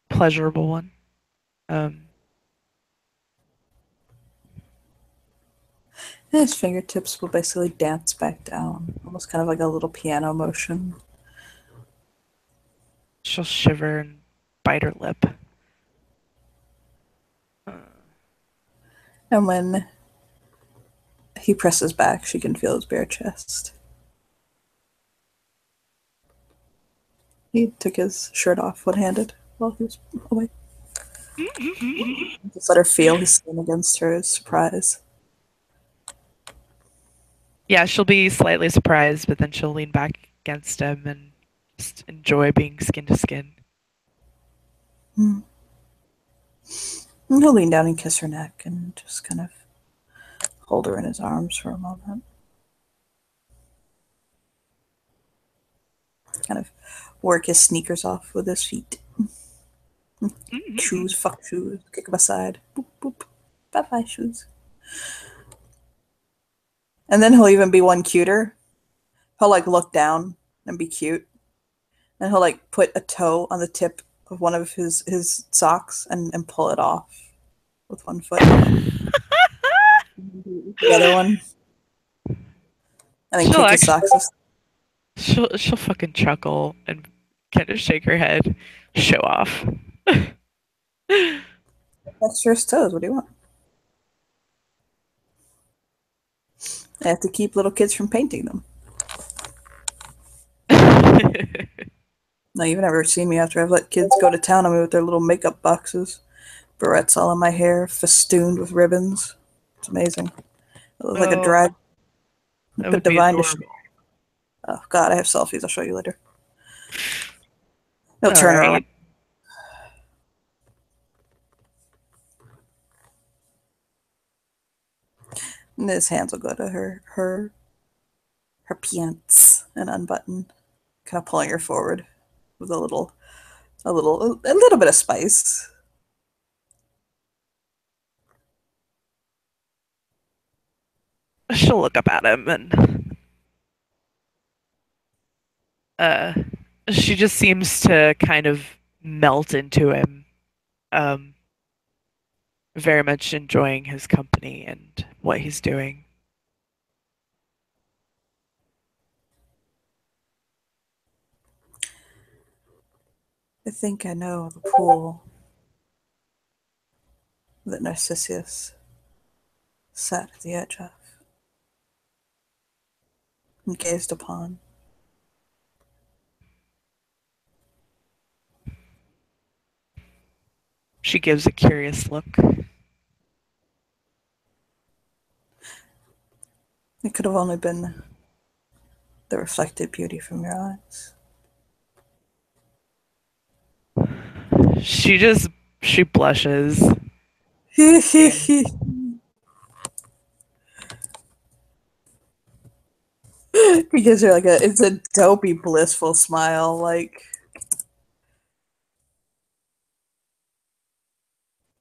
pleasurable one. Um, And his fingertips will basically dance back down, almost kind of like a little piano motion. She'll shiver and bite her lip. And when he presses back, she can feel his bare chest. He took his shirt off one-handed while he was away. Just let her feel his skin against her surprise. Yeah, she'll be slightly surprised, but then she'll lean back against him and just enjoy being skin to skin. And he'll lean down and kiss her neck and just kind of hold her in his arms for a moment. Kind of work his sneakers off with his feet. Shoes, fuck shoes. Kick them aside. Boop, boop. Bye-bye, shoes. And then he'll even be one cuter. He'll like look down and be cute. And he'll like put a toe on the tip of one of his socks and pull it off with one foot. The other one. And then kick his socks. She'll fucking chuckle and kind of shake her head. Show off. That's your toes. What do you want? I have to keep little kids from painting them. No, you've never seen me after I've let kids go to town on me with their little makeup boxes. Barrettes all in my hair, festooned with ribbons. It's amazing. It looks like a drag. That would be adorable. Oh, God, I have selfies. I'll show you later. He'll turn around. And his hands will go to her pants and unbutton, kind of pulling her forward with a little bit of spice. She'll look up at him and she just seems to kind of melt into him, very much enjoying his company and what he's doing. I think I know the pool that Narcissus sat at the edge of and gazed upon. She gives a curious look. It could have only been the reflected beauty from your eyes. She blushes. He gives her it's a dopey, blissful smile, like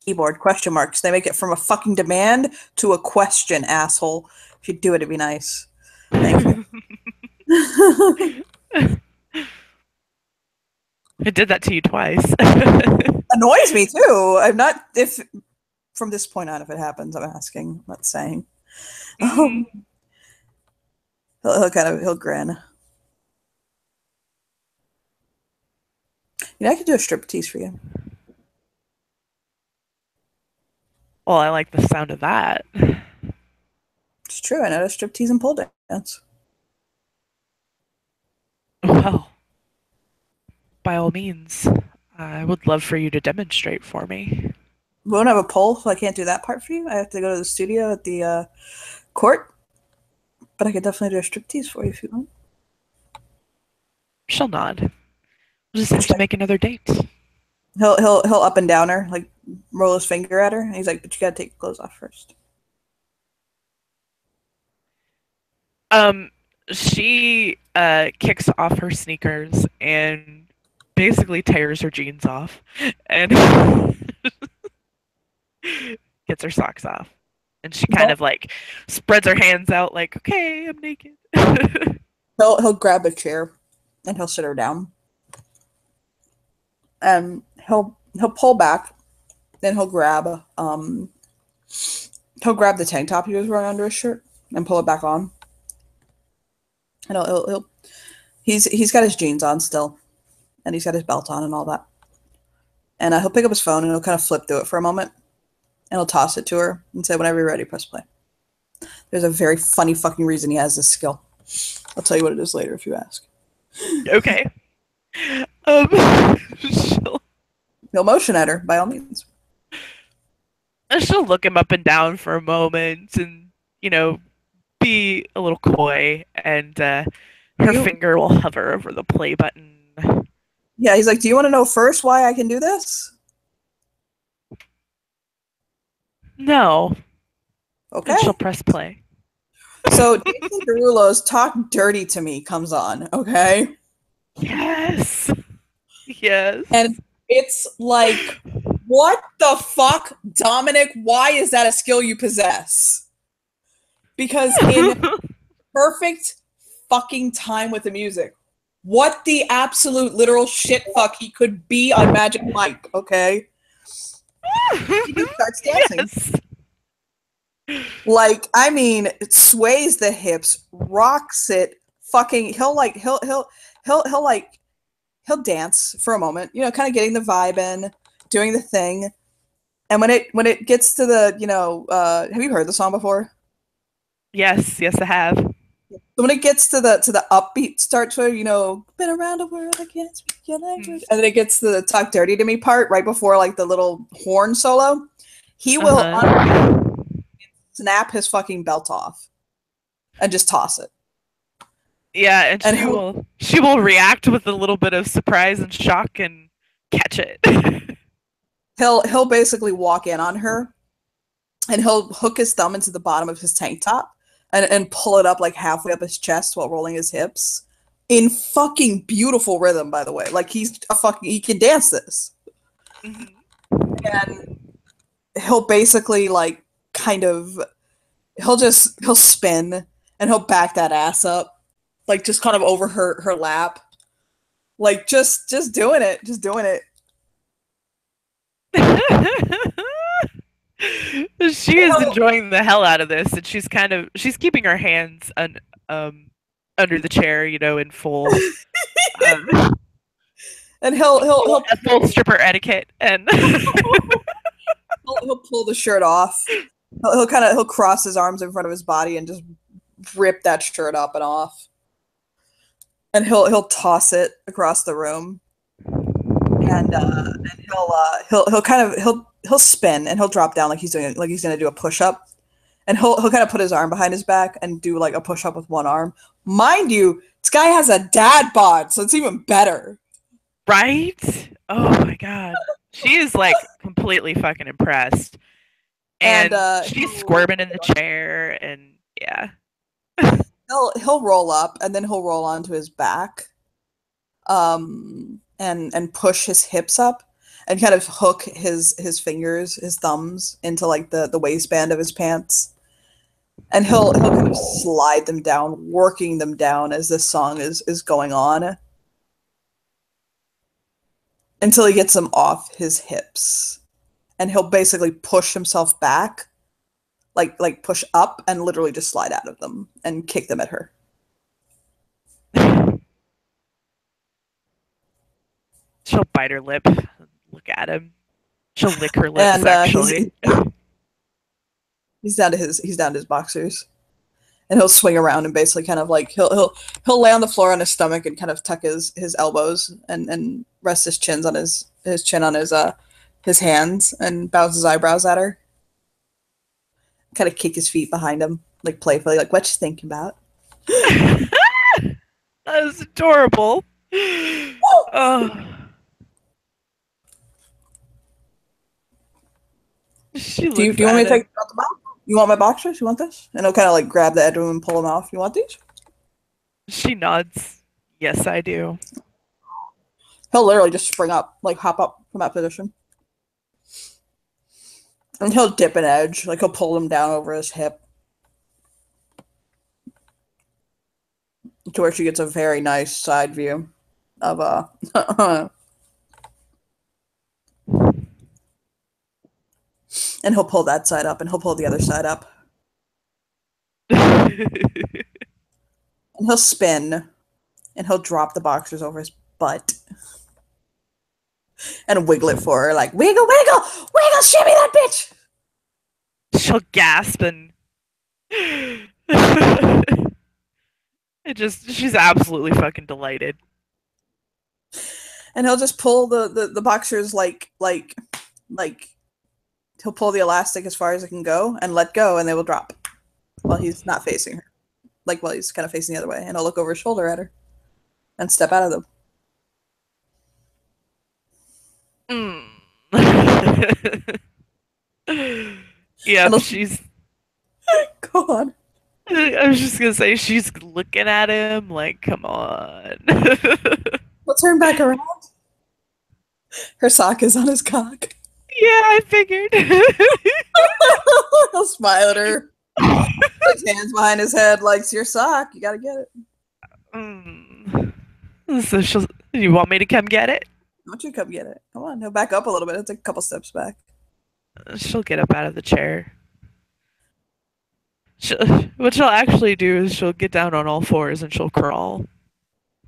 keyboard question marks. They make it from a fucking demand to a question, asshole. If you do it, it'd be nice. Thank you. It did that to you twice. Annoys me too. I'm not, if from this point on, if it happens, I'm asking, I'm not saying. He'll grin. You know, I could do a striptease for you. Well, I like the sound of that. It's true. I know a striptease and pole dance. Well, by all means, I would love for you to demonstrate for me. We don't have a pole, so I can't do that part for you. I have to go to the studio at the court. But I could definitely do a striptease for you if you want. She'll nod. We'll just have to make another date. He'll up and down her, like roll his finger at her, and he's like, "But you gotta take your clothes off first." She kicks off her sneakers and basically tears her jeans off and gets her socks off. And she kind of like spreads her hands out like, okay, I'm naked. He'll grab a chair and he'll sit her down. And he'll pull back, then he'll grab the tank top he was wearing under his shirt and pull it back on. And he's got his jeans on still, and he's got his belt on and all that. And he'll pick up his phone and he'll kind of flip through it for a moment, and he'll toss it to her and say, "Whenever you're ready, press play." There's a very funny fucking reason he has this skill. I'll tell you what it is later if you ask. Okay. She'll, He'll motion at her by all means. she'll look him up and down for a moment and, be a little coy, and her finger will hover over the play button. Yeah, he's like, "Do you want to know first why I can do this?" No. Okay. And she'll press play. So Jason Derulo's "Talk Dirty to Me" comes on, okay? Yes. Yes. And it's like, what the fuck, Dominic? Why is that a skill you possess? Because in perfect fucking time with the music, what the absolute literal shit fuck he could be on Magic Mike, okay? He just starts dancing. Yes. Like, I mean, it sways the hips, rocks it, fucking he'll dance for a moment, kind of getting the vibe in, doing the thing. And when it gets to the, have you heard the song before? Yes, I have. So when it gets to the upbeat start to, been around the world, I can't speak your language. And then it gets to the "Talk Dirty to Me" part right before like the little horn solo. He will snap his fucking belt off and just toss it. Yeah, and she will react with a little bit of surprise and shock and catch it. He'll basically walk in on her, and he'll hook his thumb into the bottom of his tank top and pull it up like halfway up his chest while rolling his hips in fucking beautiful rhythm, by the way. Like he can dance this. Mm-hmm. And he'll basically like kind of he'll spin and he'll back that ass up, like just kind of over her lap, like just doing it. She is enjoying the hell out of this, and she's keeping her hands under the chair, in full and he'll full stripper etiquette, and he'll pull the shirt off. He'll cross his arms in front of his body and just rip that shirt up and off. And he'll toss it across the room. And he'll spin and he'll drop down like he's gonna do a push-up. And he'll kind of put his arm behind his back and do like a push-up with one arm. Mind you, this guy has a dad bod, so it's even better. Right? Oh my god. She is like completely fucking impressed. And she's squirming in the chair, and yeah. He'll roll up and then he'll roll onto his back. And push his hips up and kind of hook his fingers, his thumbs into like the waistband of his pants. And he'll kind of slide them down, working them down as this song is going on. Until he gets them off his hips. And he'll basically push himself back, like push up and literally just slide out of them and kick them at her. She'll bite her lip, look at him. She'll lick her lips, and, actually. He's down to his boxers. And he'll swing around and basically kind of like he'll lay on the floor on his stomach and kind of tuck his elbows and rest his chin on his chin on his hands and bounce his eyebrows at her. Kind of kick his feet behind him, like playfully, like, "What you thinking about?" That is adorable. Oh. Do you want me to take them out? You want my boxers? You want this? And he'll kind of like grab the edge of them and pull them off. You want these? She nods. Yes, I do. He'll literally just spring up, like hop up from that position. And he'll dip an edge, like he'll pull them down over his hip. To where she gets a very nice side view of and he'll pull that side up and he'll pull the other side up. And he'll spin, and he'll drop the boxers over his butt and wiggle it for her, like, wiggle, wiggle, wiggle, shimmy that bitch. She'll gasp and she's absolutely fucking delighted. And he'll just pull the boxers like he'll pull the elastic as far as it can go and let go, and they will drop while he's not facing her, like while he's kind of facing the other way, and he'll look over his shoulder at her and step out of them. Yeah, she's. Go on. I was just gonna say she's looking at him like, come on. Let's turn back around. Her sock is on his cock. Yeah, I figured. He'll smile at her. His hands behind his head, like, it's your sock. You gotta get it. So you want me to come get it? Why don't you come get it? Come on, he'll back up a little bit. He'll take a couple steps back. She'll get up out of the chair. What she'll actually do is she'll get down on all fours and she'll crawl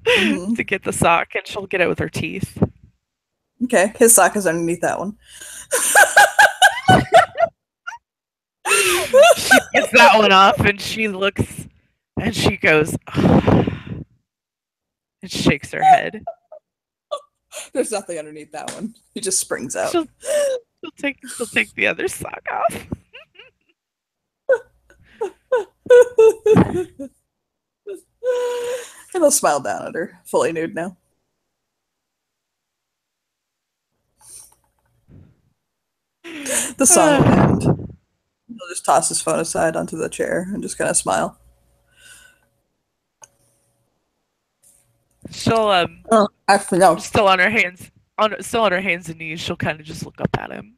to get the sock, and she'll get it with her teeth. Okay, his sock is underneath that one. She gets that one off, and she looks, and she goes, and shakes her head. There's nothing underneath that one. He just springs out. She'll take the other sock off. And he'll smile down at her, fully nude now. The song will end. He'll just toss his phone aside onto the chair and just kind of smile. She'll actually no. Still on her hands and knees. She'll kind of just look up at him.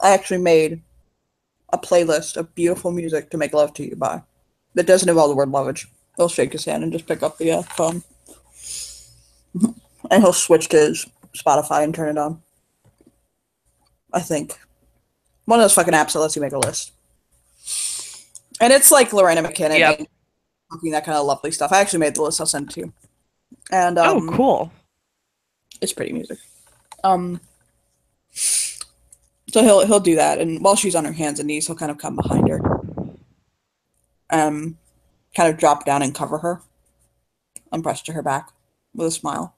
I actually made a playlist of beautiful music to make love to you by that doesn't involve the word lovage. He'll shake his hand and just pick up the phone, and he'll switch to his Spotify and turn it on. I think one of those fucking apps that lets you make a list, and it's like Lorena McKinnon, yep. Talking that kind of lovely stuff. I actually made the list. I'll send it to you. And oh, cool! It's pretty music. So he'll do that, and while she's on her hands and knees, he'll kind of come behind her, kind of drop down and cover her, and press to her back with a smile.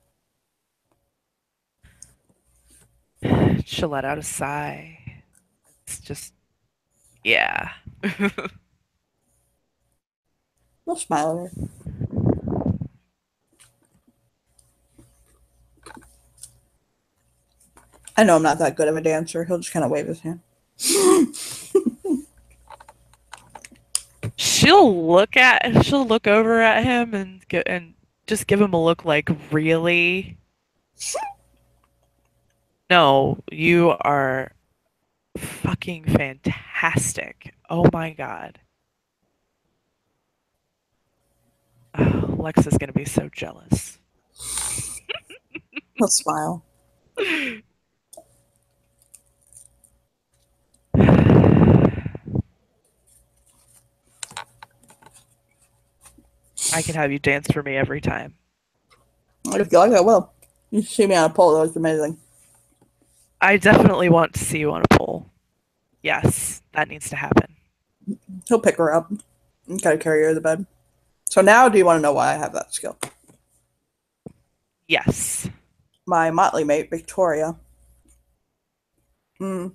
She'll let out a sigh. It's just, yeah. He'll smile at her. I know I'm not that good of a dancer. He'll just kind of wave his hand. She'll look over at him and just give him a look like, really? No, you are fucking fantastic. Oh my god. Oh, Lexa's gonna be so jealous. He'll smile. I can have you dance for me every time. If you like, I will. You should see me on a pole. That was amazing. I definitely want to see you on a pole. Yes, that needs to happen. He'll pick her up and kind of carry her to the bed. So now, do you want to know why I have that skill? Yes. My motley mate, Victoria, got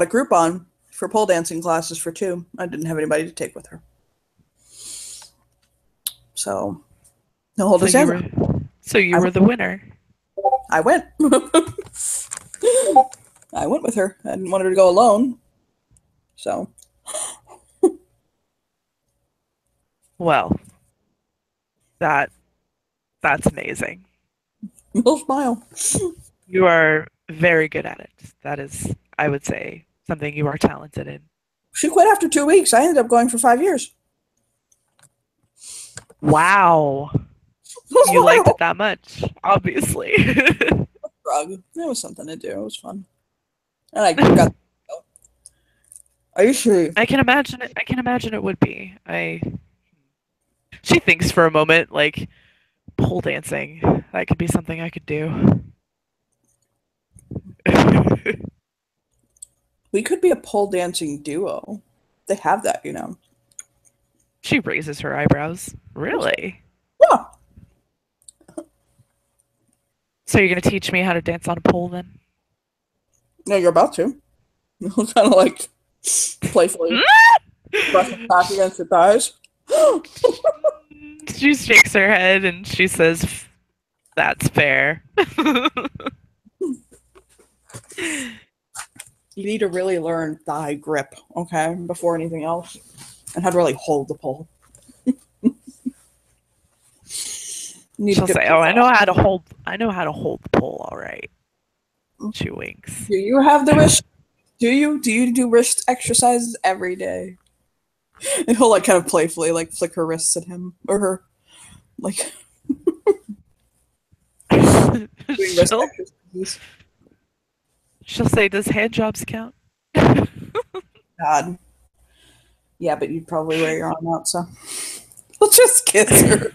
a Groupon for pole dancing classes for 2. I didn't have anybody to take with her. So, no hold us down. So you were the winner. I went. I went with her. I didn't want her to go alone. So. Well, that's amazing. He'll smile. You are very good at it. That is, I would say, something you are talented in. She quit after 2 weeks. I ended up going for 5 years. Wow. You liked it that much, obviously. Drug. It was something to do. It was fun. And I got. Are you sure? I can imagine it. I can imagine it would be. She thinks for a moment, like pole dancing. That could be something I could do. We could be a pole dancing duo. They have that, you know. She raises her eyebrows. Really? Yeah. So you're gonna teach me how to dance on a pole then? No, you're about to. kind of like playfully brush her back against her thighs. She shakes her head and she says, "That's fair." You need to really learn thigh grip, okay, before anything else, and how to really hold the pole. She'll say, "Oh, I know how to hold. I know how to hold the pole. All right." She winks. Do you have the wrist? Do you? Do you do wrist exercises every day? And he'll like kind of playfully like flick her wrists at him or her, like doing wrist she'll, exercises. she'll say, "Does hand jobs count?" God, yeah, but you'd probably wear your arm out, so we'll just kiss her.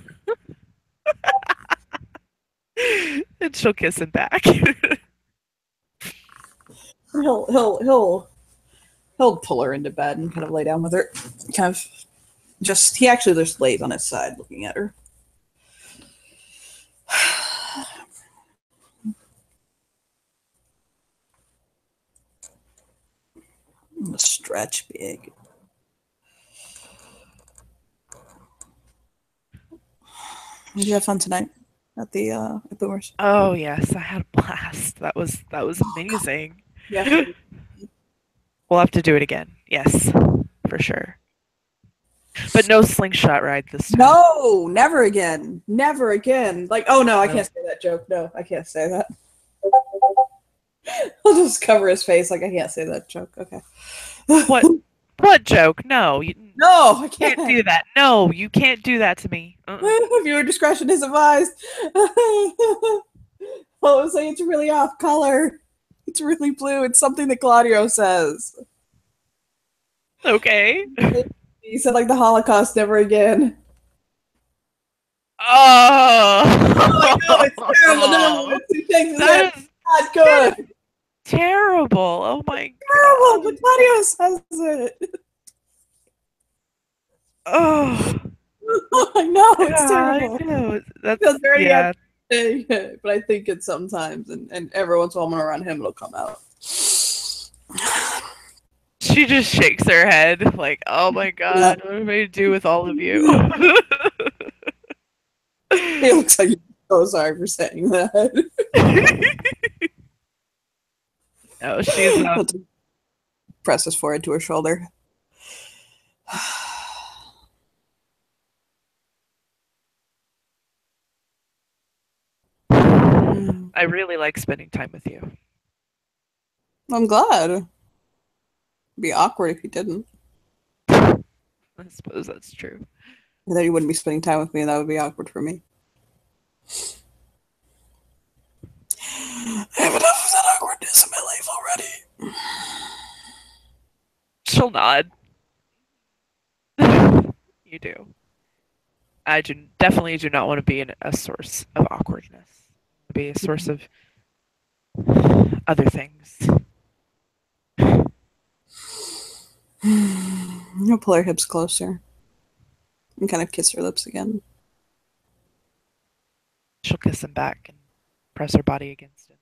And she'll kiss him back. He'll pull her into bed and kind of lay down with her, kind of just he actually just lays on his side looking at her. Stretch big. Did you have fun tonight at the at Boomers? Oh yes, I had a blast. That was amazing. Yeah. We'll have to do it again. Yes, for sure. But no slingshot ride this time. No, never again. Never again. Like, oh no, I can't say that joke. No, I can't say that. I'll just cover his face like I can't say that joke. Okay. What? What joke? No, you No, I can't can't. do that. No, you can't do that to me. Viewer discretion is advised. I was saying it's really off color. It's really blue. It's something that Claudio says. Okay. He said like the Holocaust never again. Oh, I know, it's terrible. No, that is not good. terrible. Oh my Terrible, god. but Claudio says it. Oh, I know, it's yeah, terrible. I know. That's Feels very yeah. but I think it sometimes, and every once in a while when I'm around him, it'll come out. She just shakes her head like, "Oh my god, what am I to do with all of you?" He looks like he's so sorry for saying that. No, she's Press his forehead to her shoulder. I really like spending time with you. I'm glad. It'd be awkward if you didn't. I suppose that's true. And then you wouldn't be spending time with me, and that would be awkward for me. I have enough of that awkwardness in my life already. She'll nod. You do. I definitely do not want to be a source of awkwardness. Be a source of other things. You'll pull her hips closer and kind of kiss her lips again. She'll kiss him back and press her body against him.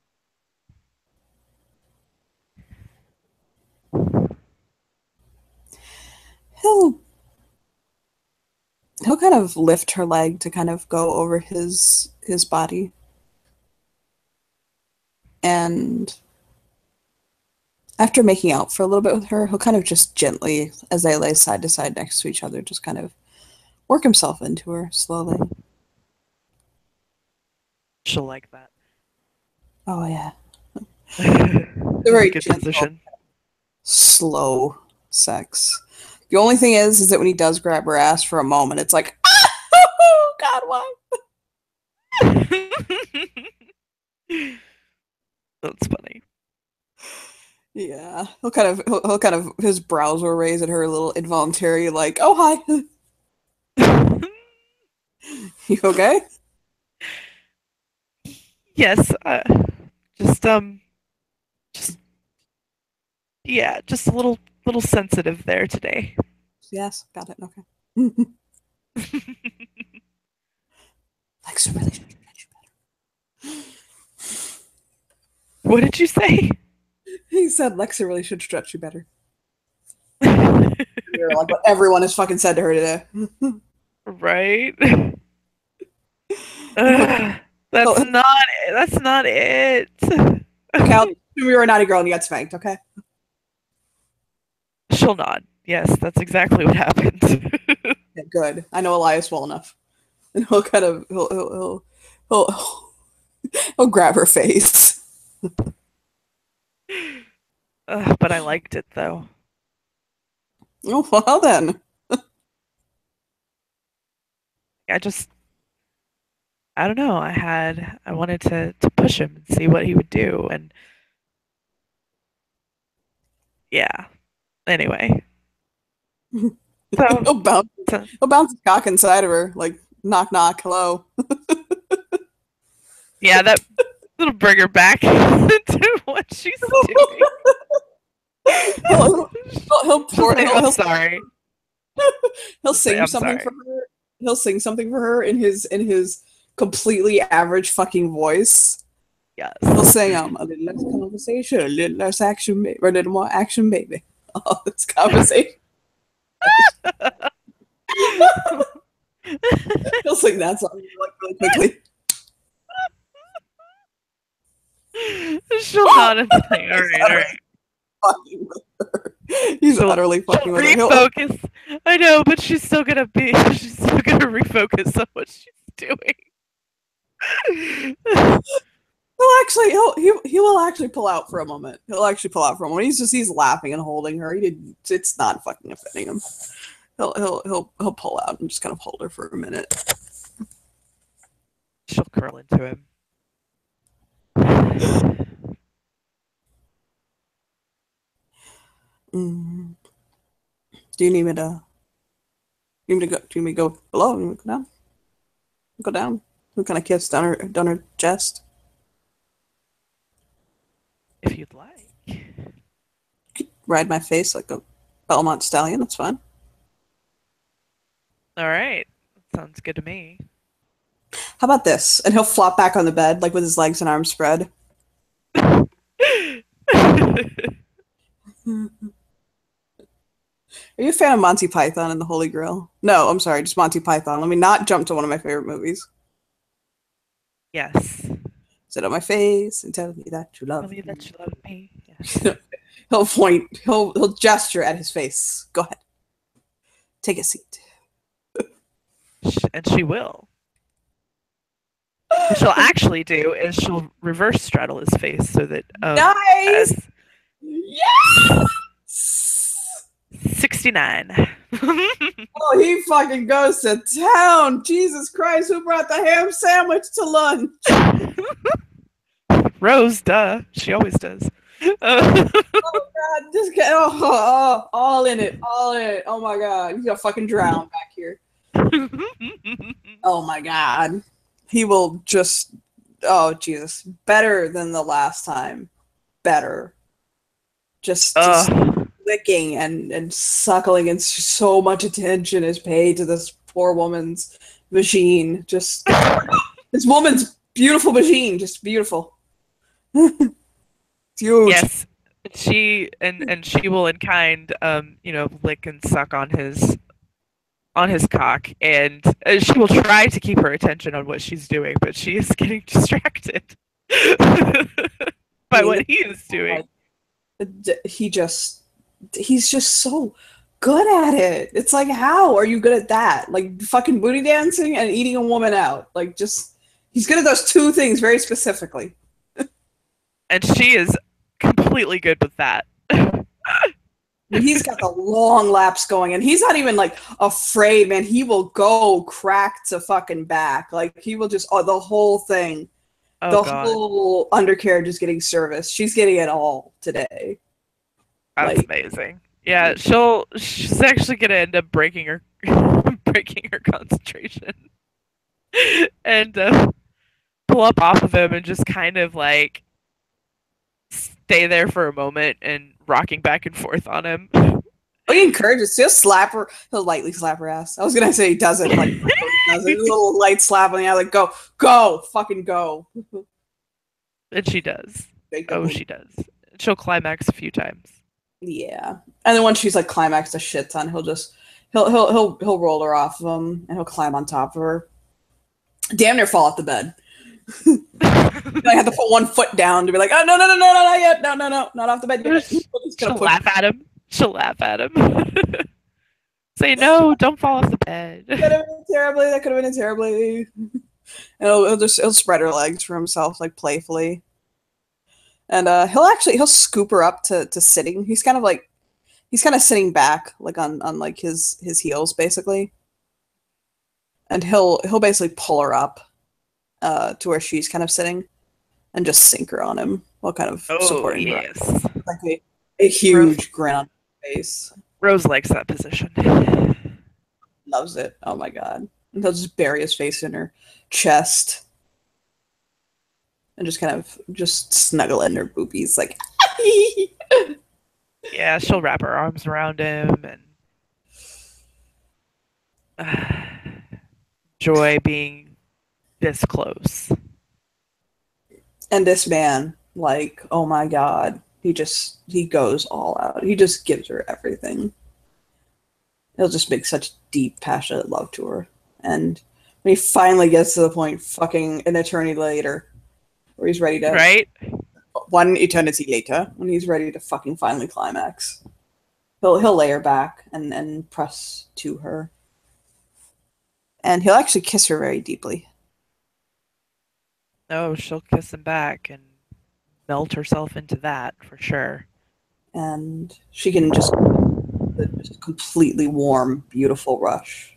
He'll kind of lift her leg to kind of go over his body. And after making out for a little bit with her, he'll kind of just gently, as they lay side to side next to each other, just kind of work himself into her slowly. She'll like that. Oh, yeah. Very good gentle, position. Slow sex. The only thing is that when he does grab her ass for a moment, it's like, oh, God, why? That's funny. Yeah, he'll kind of his brows will raise at her a little involuntary, like, "Oh hi, you okay?" Yes, just just yeah, just a little sensitive there today. Yes, got it. Okay. Lexa really should stretch What did you say? you. He said Lexa really should stretch you better. You're like what everyone has fucking said to her today. Right? He'll, Ugh, that's he'll, not that's not it. Cal, you were a naughty girl and you got spanked. Okay. She'll nod. Yes, that's exactly what happened. Yeah, good. I know Elias well enough, and he'll kind of he'll he'll grab her face. But I liked it though. Oh well then. I just I don't know. I wanted to push him and see what he would do, and yeah. Anyway, so, He'll bounce so he'll bounce his cock inside of her, like knock knock, hello. yeah, that'll bring her back to what she's doing. he'll he'll She'll pour say, "I'm he'll sorry." he'll She'll say, sing "I'm something sorry." for her. He'll sing something for her in his completely average fucking voice. He'll Yes. sing a little less conversation, a little less action, or a little more action, baby. Oh, this conversation. He'll sing that song like really quickly. She'll nod and say, "All right, all right." Fucking with her. He's She'll, utterly fucking she'll with her. refocus. I know, but she's still gonna be. She's still gonna refocus on what she's doing. He will actually pull out for a moment. He'll actually pull out for a moment. He's laughing and holding her. He did It's not fucking offending him. He'll pull out and just kind of hold her for a minute. She'll curl into him. Mm. Do you need me to? You need me to go? Do you need me to go below? You want me to go down? Go down. We kind of kiss down her chest. If you'd like. Ride my face like a Belmont stallion. That's fine. All right. Sounds good to me. How about this? And he'll flop back on the bed, like with his legs and arms spread. Are you a fan of Monty Python and the Holy Grail? No, I'm sorry, just Monty Python. Let me not jump to one of my favorite movies. Yes. Sit on my face and tell me that you Tell love me me. that you love me. Yes. He'll point. He'll gesture at his face. Go ahead. Take a seat. And she will. What she'll actually do is she'll reverse straddle his face so that Nice. as Yes. 69. Oh, he fucking goes to town. Jesus Christ, who brought the ham sandwich to lunch? Rose, duh. She always does. Oh God, this guy, all in it, all in it. Oh my God, he's gonna fucking drown back here. Oh my God, he will just, oh Jesus, better than the last time, better. Just licking and suckling, and so much attention is paid to this poor woman's machine. Just this woman's beautiful machine, just beautiful. It's huge. Yes. She will in kind lick and suck on his cock, and she will try to keep her attention on what she's doing, but she is getting distracted by what he is doing. He's just so good at it. It's like, how are you good at that? Like fucking booty dancing and eating a woman out. Like, just he's good at those two things very specifically. And she is completely good with that. He's got the long laps going, and he's not even like afraid, man. He will go crack to fucking back. Like, he will just the whole thing. Oh, The God. whole undercarriage is getting service. She's getting it all today. That's Like, amazing. Yeah, she's actually gonna end up breaking her breaking her concentration and pull up off of him and just kind of like stay there for a moment and rocking back and forth on him. oh, he encourages. He'll slap her. He'll lightly slap her ass. I was gonna say he doesn't like. Does it. A little light slap on the eye, like go, go, fucking go. And she does. Big Oh, double. she does. She'll climax a few times. Yeah, and then once she's like climaxed a shit ton, he'll roll her off of him and he'll climb on top of her. Damn near fall off the bed. I have to put one foot down to be like, oh no no no no no not yet, no no no not off the bed yet. She'll laugh at him. She'll laugh at him. Say no, don't fall off the bed. That could have been terribly. That could have been terribly. And he'll spread her legs for himself like playfully, and he'll scoop her up to sitting. He's kind of sitting back like on like his heels basically, and he'll basically pull her up to where she's kind of sitting and just sink her on him while kind of supporting her. Like a huge grin on her face. Rose likes that position. Loves it. Oh my god. And he'll just bury his face in her chest and just kind of just snuggle in her boobies like yeah, she'll wrap her arms around him and enjoy being this close. And this man, like, oh my god, he goes all out. He just gives her everything. He'll just make such deep, passionate love to her. And when he finally gets to the point, fucking an eternity later, where he's ready to, right? One eternity later, when he's ready to fucking finally climax, he'll lay her back and press to her, and he'll actually kiss her very deeply. Oh, she'll kiss him back and melt herself into that for sure. And she can just completely warm, beautiful rush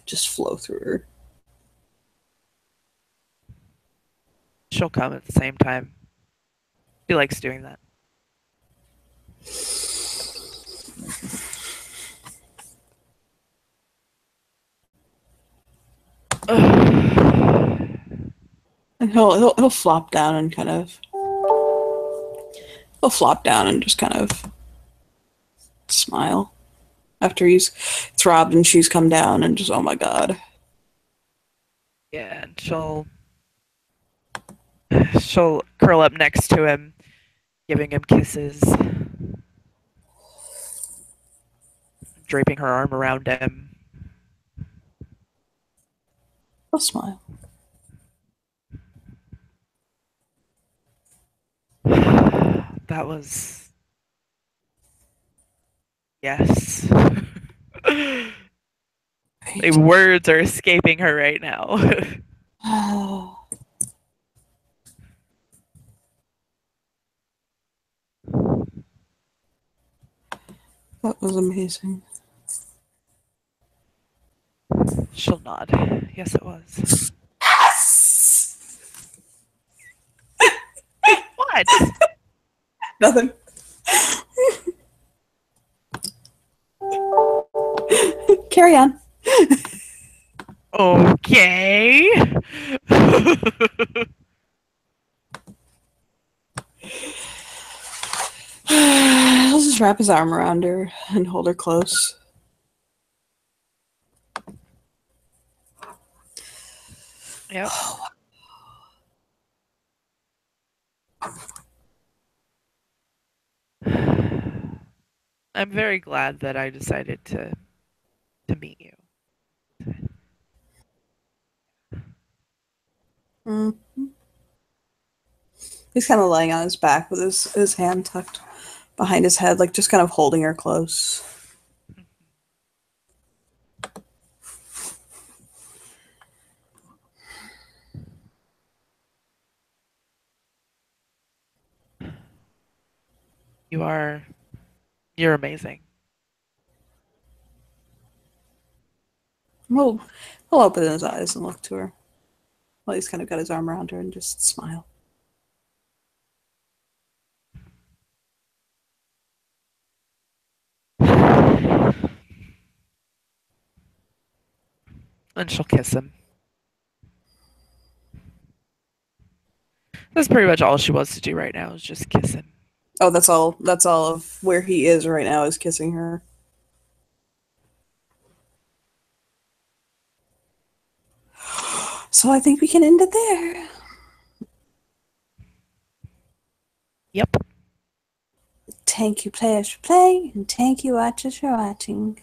just flow through her. She'll come at the same time. She likes doing that. And he'll flop down and kind of he'll flop down and just kind of smile after he's throbbed and she's come down and just oh my god. Yeah, and she'll curl up next to him, giving him kisses, draping her arm around him. He'll smile. That was yes. Like, words are escaping her right now. That was amazing. She'll nod. Yes, it was. Yes! What? Nothing. Carry on. Okay. He'll just wrap his arm around her and hold her close. Yep. I'm very glad that I decided to meet you. Mm-hmm. He's kind of laying on his back with his hand tucked behind his head, like just kind of holding her close. You're amazing. He'll open his eyes and look to her while he's kind of got his arm around her and just smile. And she'll kiss him. That's pretty much all she wants to do right now is just kiss him. Oh, that's all. That's all of where he is right now is kissing her. So I think we can end it there. Yep. Thank you, players, for playing, and thank you, watchers, for watching.